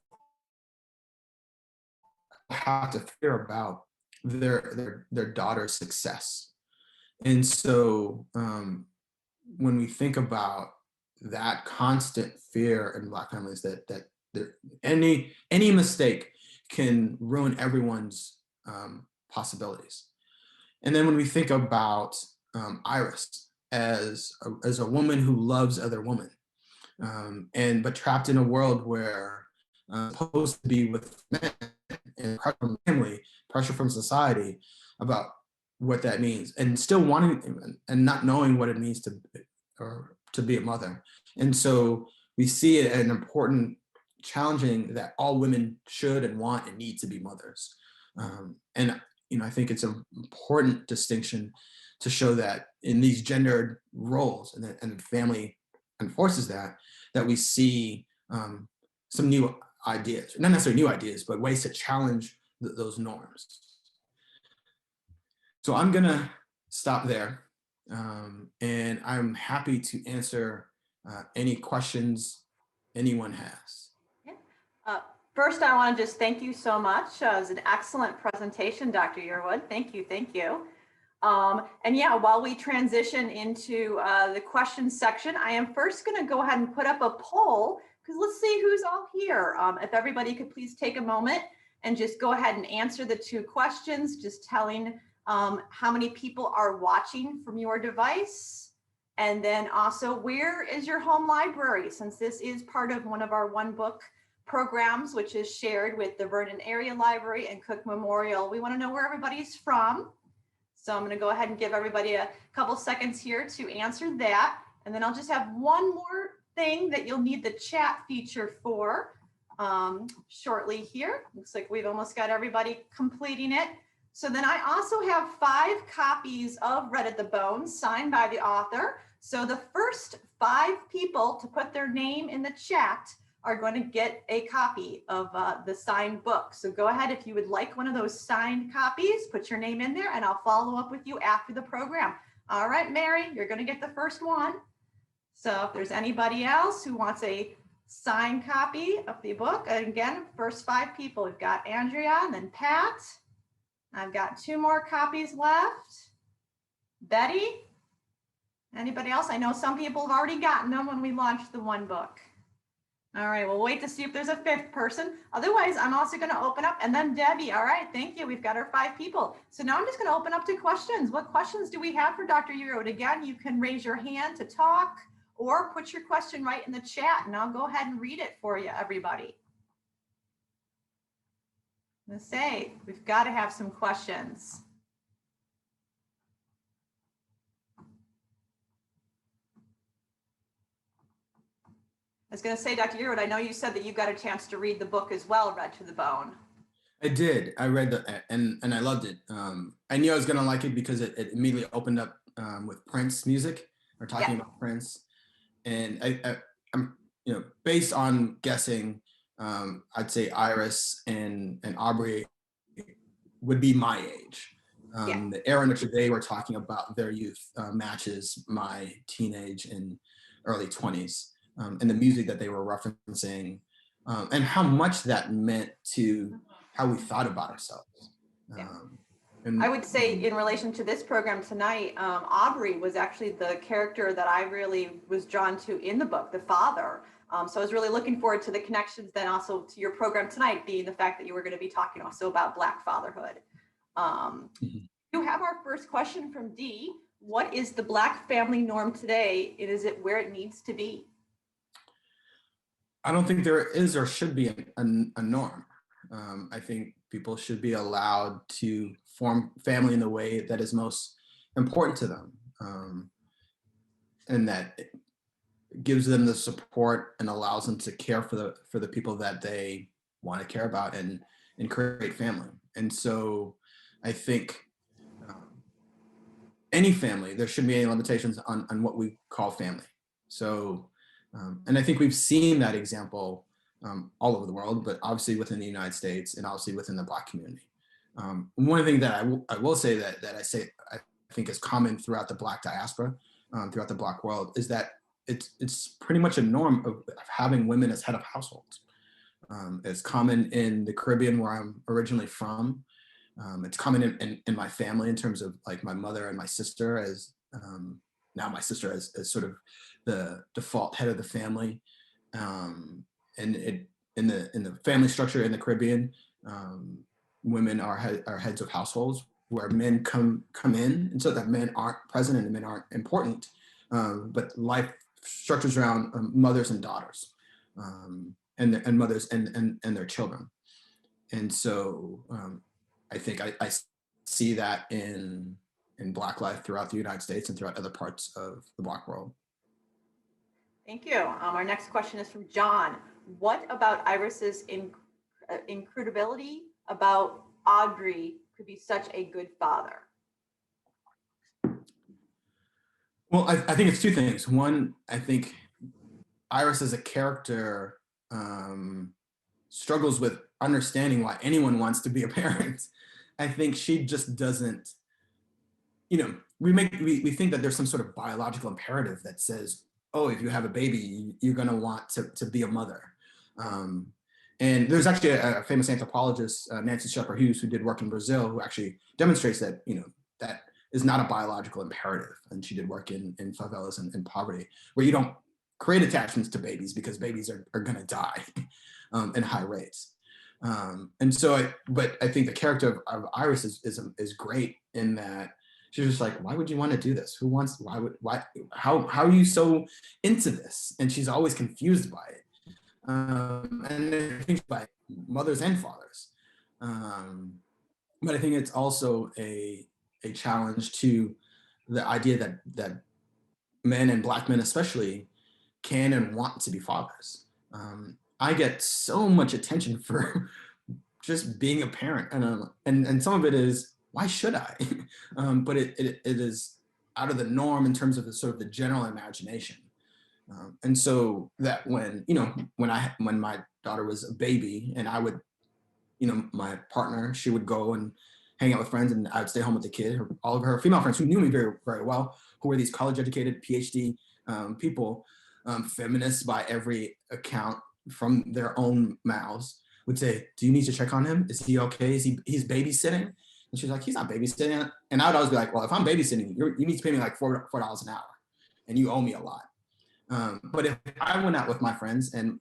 have to fear about their daughter's success. And so when we think about that constant fear in Black families, that any mistake can ruin everyone's possibilities. And then when we think about Iris as a woman who loves other women, but trapped in a world where supposed to be with men, and pressure from family, pressure from society about what that means, and still wanting and not knowing what it means to be a mother. And so we see it as an important challenging that all women should and want and need to be mothers. And I think it's an important distinction to show that in these gendered roles, and the family enforces that we see some new ideas, not necessarily new ideas, but ways to challenge those norms. So I'm gonna stop there, and I'm happy to answer any questions anyone has. First, I want to just thank you so much. It was an excellent presentation, Dr. Yearwood. Thank you, thank you. And yeah, while we transition into the questions section, I am first going to go ahead and put up a poll, because let's see who's all here. If everybody could please take a moment and just go ahead and answer the 2 questions, just telling how many people are watching from your device. And then also, where is your home library? Since this is part of one of our One Book programs, which is shared with the Vernon Area Library and Cook Memorial. We want to know where everybody's from. So I'm going to go ahead and give everybody a couple seconds here to answer that. And then I'll just have one more thing that you'll need the chat feature for shortly here. Looks like we've almost got everybody completing it. So then I also have 5 copies of Red at the Bone signed by the author. So the first 5 people to put their name in the chat are going to get a copy of the signed book. So go ahead, if you would like one of those signed copies, put your name in there and I'll follow up with you after the program. All right, Mary, you're going to get the first one. So if there's anybody else who wants a signed copy of the book, and again, first 5 people, we've got Andrea and then Pat. I've got 2 more copies left. Betty, anybody else? I know some people have already gotten them when we launched the one book. All right, we'll wait to see if there's a 5th person. Otherwise, I'm also going to open up, and then Debbie. All right, thank you. We've got our 5 people. So now I'm just going to open up to questions. What questions do we have for Dr. Yearwood? Again, you can raise your hand to talk or put your question right in the chat, and I'll go ahead and read it for you, everybody. Let's say we've got to have some questions. I was going to say, Dr. Yearwood, I know you said that you got a chance to read the book as well, Read to the Bone. I did. I read and I loved it. I knew I was gonna like it because it immediately opened up with Prince music, or talking about Prince, and I'm based on guessing, I'd say Iris and Aubrey would be my age. The era in which they were talking about their youth matches my teenage and early 20s, and the music that they were referencing, and how much that meant to how we thought about ourselves. And I would say in relation to this program tonight, Aubrey was actually the character that I really was drawn to in the book, the father. So I was really looking forward to the connections then also to your program tonight, being the fact that you were going to be talking also about Black fatherhood. You have our first question from Dee. What is the Black family norm today? And is it where it needs to be? I don't think there is or should be a norm. I think people should be allowed to form family in the way that is most important to them, and that gives them the support and allows them to care for the people that they want to care about and create family. And so I think any family, there shouldn't be any limitations on what we call family. So, and I think we've seen that example all over the world, but obviously within the United States and obviously within the Black community. One thing that I will say that I think is common throughout the Black diaspora, throughout the Black world, is that it's pretty much a norm of having women as head of households. It's common in the Caribbean, where I'm originally from. It's common in my family in terms of like my mother and my sister, as now my sister as sort of the default head of the family. And in the family structure in the Caribbean, women are heads of households, where men come in, and so that men aren't present and men aren't important, but life structures around mothers and daughters, and mothers and their children. And so I think I see that in Black life throughout the United States and throughout other parts of the Black world. Thank you. Our next question is from John. What about Iris's incredibility about Aubrey could be such a good father? Well, I think it's 2 things. One, I think Iris as a character struggles with understanding why anyone wants to be a parent. I think she just doesn't, we think that there's some sort of biological imperative that says, oh, if you have a baby, you're going to want to be a mother. And there's actually a famous anthropologist, Nancy Shepherd-Hughes, who did work in Brazil, who actually demonstrates that, that is not a biological imperative. And she did work in favelas and in poverty, where you don't create attachments to babies because babies are going to die in high rates. And so, but I think the character of Iris is great in that she's just like, why would you want to do this? How are you so into this? And she's always confused by it. And I think by mothers and fathers. But I think it's also a challenge to the idea that men, and Black men especially, can and want to be fathers. I get so much attention for just being a parent, and some of it is, why should I? But it is out of the norm in terms of the general imagination. And so that when my daughter was a baby, and I would, my partner, she would go and hang out with friends, and I would stay home with the kid. All of her female friends who knew me very, very well, who were these college-educated PhD people, feminists by every account from their own mouths, would say, do you need to check on him? Is he okay? He's babysitting? And she's like, he's not babysitting. And I would always be like, well, if I'm babysitting, you need to pay me like $4 an hour and you owe me a lot. But if I went out with my friends and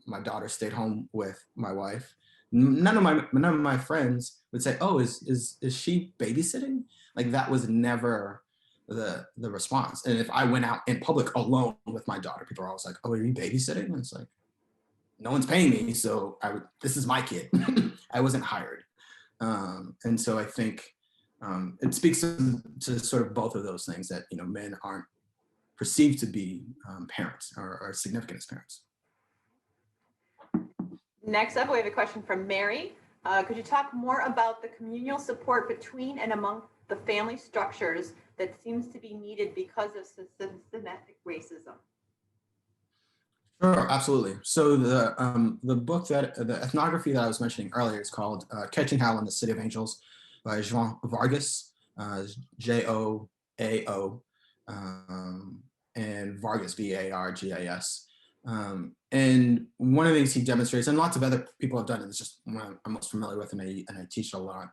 my daughter stayed home with my wife, none of my friends would say, oh, is she babysitting? Like that was never the response. And if I went out in public alone with my daughter, people are always like, oh, are you babysitting? And it's like, no one's paying me, so this is my kid. I wasn't hired. And so I think it speaks to sort of both of those things, that men aren't perceived to be parents or significant as parents. Next up, we have a question from Mary. Could you talk more about the communal support between and among the family structures that seems to be needed because of systematic racism? Sure, absolutely. So the book the ethnography that I was mentioning earlier is called Catching Hell in the City of Angels by João Vargas, Joao, and Vargas, Vargas. And one of the things he demonstrates, and lots of other people have done it, it's just one I'm most familiar with, and I teach a lot,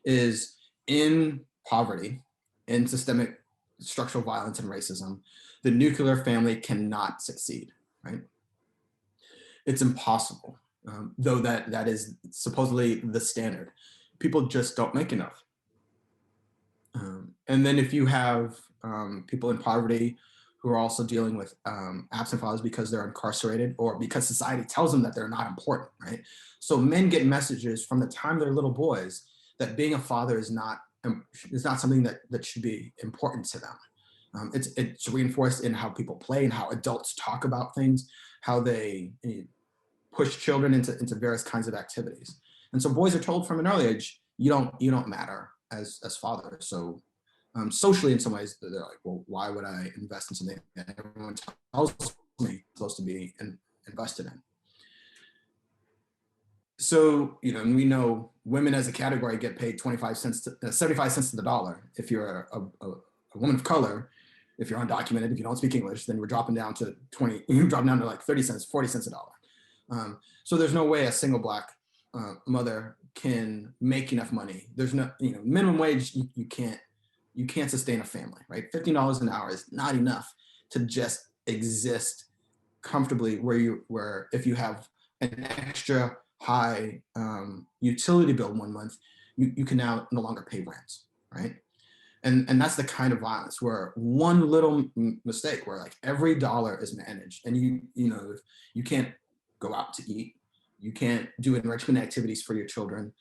is in poverty, in systemic structural violence and racism, the nuclear family cannot succeed, right? It's impossible, though that is supposedly the standard. People just don't make enough. And then if you have people in poverty who are also dealing with absent fathers because they're incarcerated or because society tells them that they're not important, right? So men get messages from the time they're little boys that being a father is not something that should be important to them. It's reinforced in how people play and how adults talk about things, how they push children into various kinds of activities. And so boys are told from an early age, you don't matter as fathers. So socially, in some ways, they're like, well, why would I invest in something that everyone tells me I'm supposed to be invested in? So, and we know women as a category get paid 75 cents to 75 cents to the dollar. If you're a woman of color, if you're undocumented, if you don't speak English, then we're dropping down to like 30 cents, 40 cents a dollar. So there's no way a single Black mother can make enough money. There's no, minimum wage, you can't sustain a family, right? $15 an hour is not enough to just exist comfortably where if you have an extra high utility bill one month, you can now no longer pay rent, right? And that's the kind of violence where one little mistake where like every dollar is managed, and you can't go out to eat, you can't do enrichment activities for your children,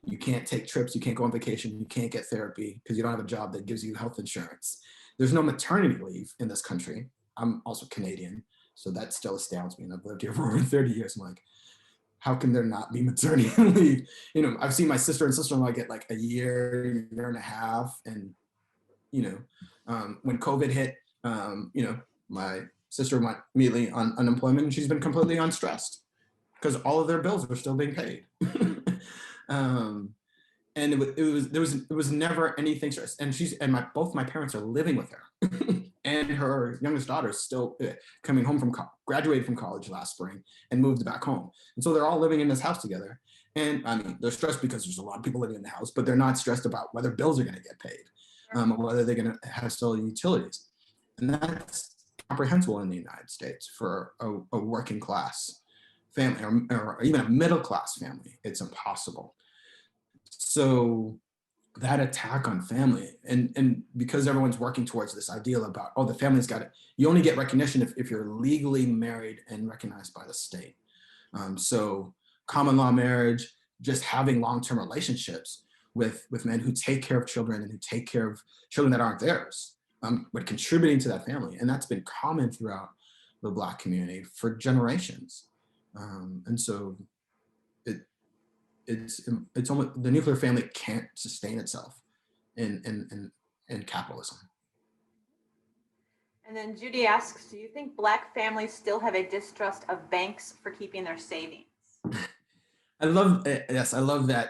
you can't take trips, you can't go on vacation, you can't get therapy because you don't have a job that gives you health insurance. There's no maternity leave in this country. I'm also Canadian, so that still astounds me, and I've lived here for over 30 years. I'm like, how can there not be maternity leave? I've seen my sister and sister-in-law get like a year and a half, and when COVID hit, my sister went immediately on unemployment, and she's been completely unstressed because all of their bills were still being paid. And it was never anything stress. And both my parents are living with her, and her youngest daughter is still coming home graduated from college last spring and moved back home. And so they're all living in this house together. And I mean, they're stressed because there's a lot of people living in the house, but they're not stressed about whether bills are going to get paid, or whether they're going to have still utilities. And that's comprehensible in the United States for a working class family or even a middle class family. It's impossible. So that attack on family, and because everyone's working towards this ideal about, the family's got it, you only get recognition if you're legally married and recognized by the state. So common law marriage, just having long-term relationships with men who take care of children and who take care of children that aren't theirs, but contributing to that family. And that's been common throughout the Black community for generations. And so it's almost, the nuclear family can't sustain itself in capitalism. And then Judy asks, do you think Black families still have a distrust of banks for keeping their savings? I love that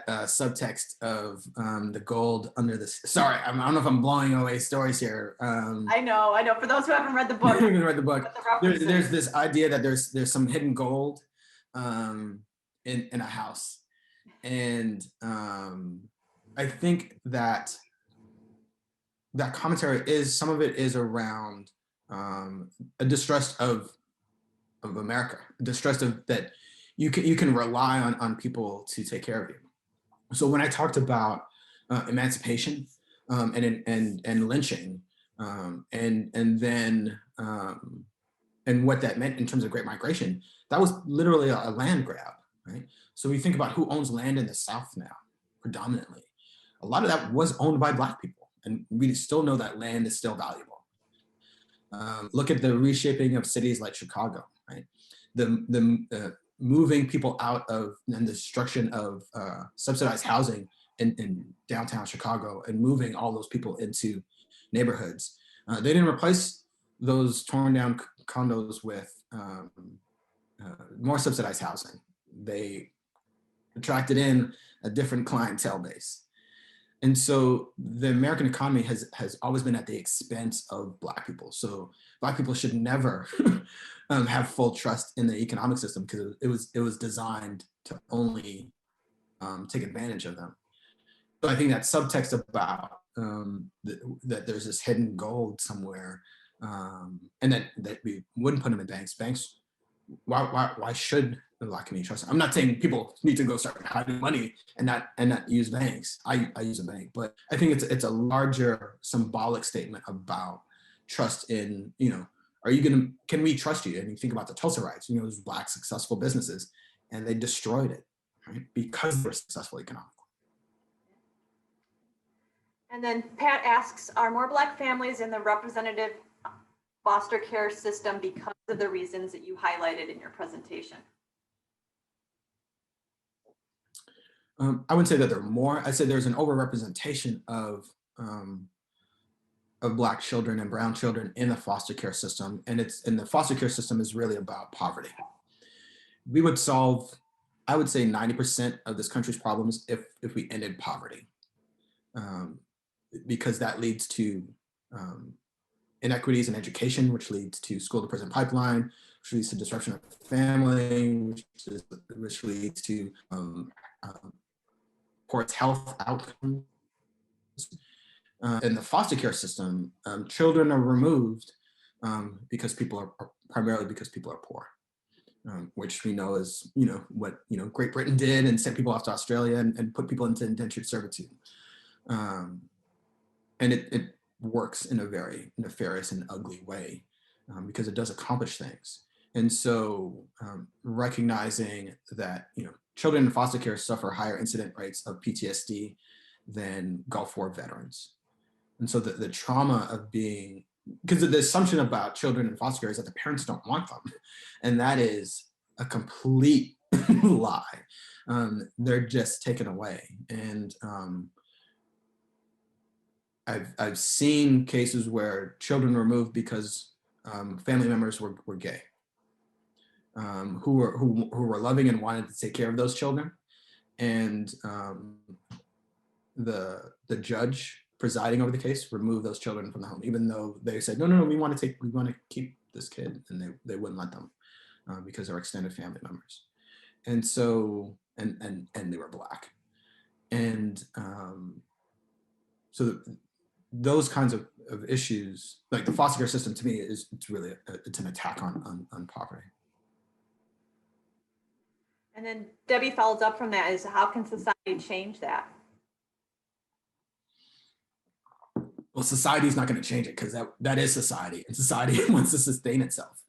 subtext of the gold under the. Sorry, I don't know if I'm blowing away stories here. I know. For those who haven't read the book, there's this idea that there's some hidden gold in a house, and I think that that commentary is, some of it is around a distrust of America, distrust of that you can rely on people to take care of you. So when I talked about emancipation and lynching, and then and what that meant in terms of Great Migration, that was literally a land grab, right? So we think about who owns land in the South now, predominantly. A lot of that was owned by Black people, and we still know that land is still valuable. Look at the reshaping of cities like Chicago, right? The moving people out of, and the destruction of subsidized housing in downtown Chicago, and moving all those people into neighborhoods. They didn't replace those torn down condos with more subsidized housing. They attracted in a different clientele base. And so the American economy has always been at the expense of Black people. So Black people should never have full trust in the economic system, because it was designed to only take advantage of them. So I think that subtext about that there's this hidden gold somewhere, and that we wouldn't put them in banks. Banks, why should the Black community trust them? I'm not saying people need to go start hiding money and not use banks. I use a bank, but I think it's a larger symbolic statement about trust in, can we trust you? And you think about the TULSA riots, those Black successful businesses, and they destroyed it, right? Because they're successful economically. And then Pat asks, are more Black families in the representative foster care system because of the reasons that you highlighted in your presentation? I wouldn't say that there are more. I'd say there's an overrepresentation of Black children and brown children in the foster care system. And the foster care system is really about poverty. We would solve, I would say, 90% of this country's problems if we ended poverty. Because that leads to inequities in education, which leads to school to prison pipeline, which leads to disruption of family, which leads to poor health outcomes. In the foster care system, children are removed because people are primarily because people are poor, which we know is what Great Britain did, and sent people off to Australia and put people into indentured servitude. And it works in a very nefarious and ugly way, because it does accomplish things. And so recognizing that children in foster care suffer higher incident rates of PTSD than Gulf War veterans. And so the trauma of being, because the assumption about children in foster care is that the parents don't want them. And that is a complete lie. They're just taken away. And I've seen cases where children were moved because family members were gay, who were loving and wanted to take care of those children, and the judge presiding over the case removed those children from the home, even though they said no, we want to keep this kid, and they wouldn't let them because they're extended family members, and so and they were Black, and so those kinds of issues, like the foster care system, to me it's really it's an attack on poverty. And then Debbie follows up from that is, how can society change that? Well, society's not going to change it, because that is society, and society wants to sustain itself.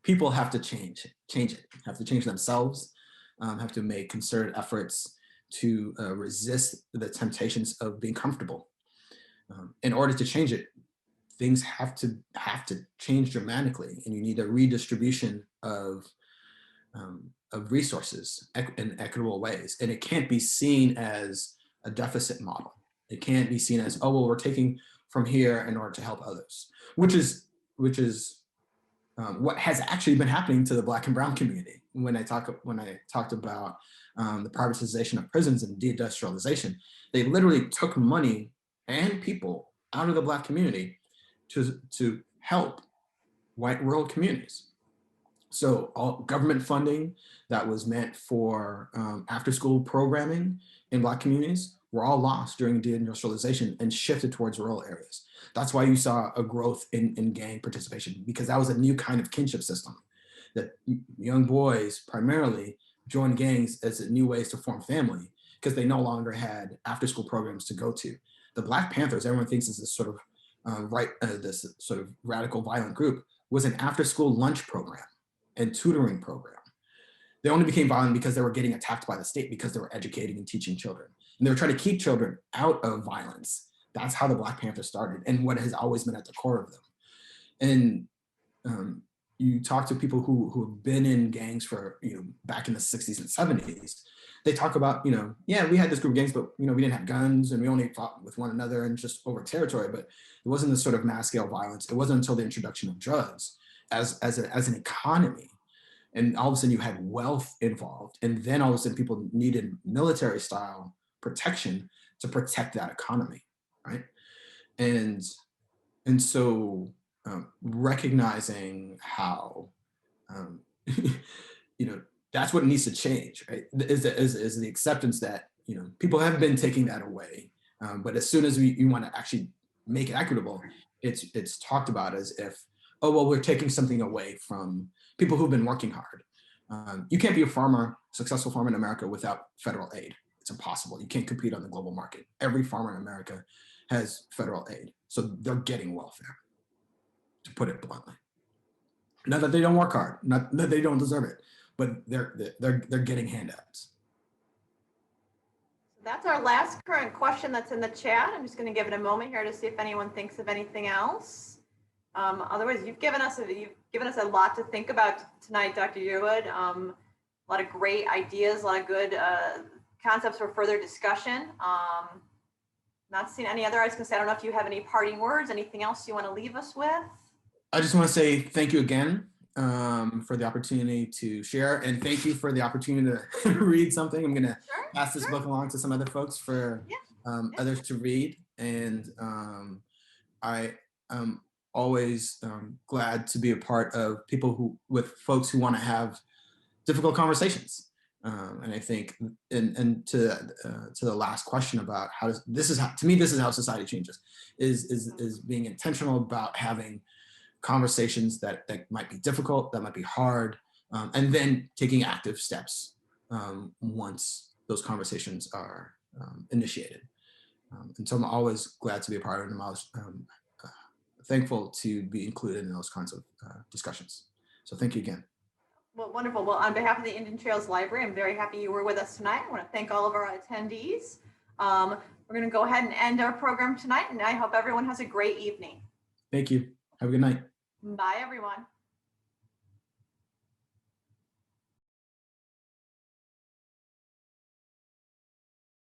People have to change it, have to change themselves, have to make concerted efforts to resist the temptations of being comfortable. In order to change it, things have to change dramatically, and you need a redistribution of resources in equitable ways. And it can't be seen as a deficit model. It can't be seen as, oh, well, we're taking from here in order to help others, which is what has actually been happening to the Black and brown community. When I talked about the privatization of prisons and deindustrialization, they literally took money and people out of the Black community to help white rural communities. So all government funding that was meant for after-school programming in Black communities were all lost during deindustrialization and shifted towards rural areas. That's why you saw a growth in gang participation, because that was a new kind of kinship system, that young boys primarily joined gangs as new ways to form family because they no longer had after school programs to go to. The Black Panthers, everyone thinks is this sort of this sort of radical violent group, was an after school lunch program and tutoring program. They only became violent because they were getting attacked by the state because they were educating and teaching children. And they were trying to keep children out of violence. That's how the Black Panthers started and what has always been at the core of them. And you talk to people who have been in gangs for, back in the 60s and 70s, they talk about, yeah, we had this group of gangs, but, we didn't have guns and we only fought with one another and just over territory, but it wasn't this sort of mass scale violence. It wasn't until the introduction of drugs as an economy. And all of a sudden you had wealth involved. And then all of a sudden people needed military style protection to protect that economy, right? And so recognizing how, that's what needs to change, right? Is the acceptance that, people have been taking that away. But as soon as you want to actually make it equitable, it's talked about as if, oh, well, we're taking something away from people who've been working hard. You can't be a successful farmer in America without federal aid. It's impossible. You can't compete on the global market. Every farmer in America has federal aid. So they're getting welfare, to put it bluntly. Not that they don't work hard, not that they don't deserve it, but they're getting handouts. That's our last current question that's in the chat. I'm just going to give it a moment here to see if anyone thinks of anything else. Otherwise, you've given us a lot to think about tonight, Dr. Yearwood. A lot of great ideas, a lot of good concepts for further discussion. Not seeing any other. I was going to say, I don't know if you have any parting words, anything else you want to leave us with? I just want to say thank you again for the opportunity to share, and thank you for the opportunity to read something. I'm going to pass this book along to some other folks for others to read, and I am always glad to be a part of with folks who want to have difficult conversations. And I think, and to the last question about to me, this is how society changes, is being intentional about having conversations that might be difficult, that might be hard, and then taking active steps once those conversations are initiated. And so I'm always glad to be a part of it. I'm always thankful to be included in those kinds of discussions. So thank you again. Well, wonderful. Well, on behalf of the Indian Trails Library, I'm very happy you were with us tonight. I want to thank all of our attendees. We're going to go ahead and end our program tonight, and I hope everyone has a great evening. Thank you. Have a good night. Bye, everyone.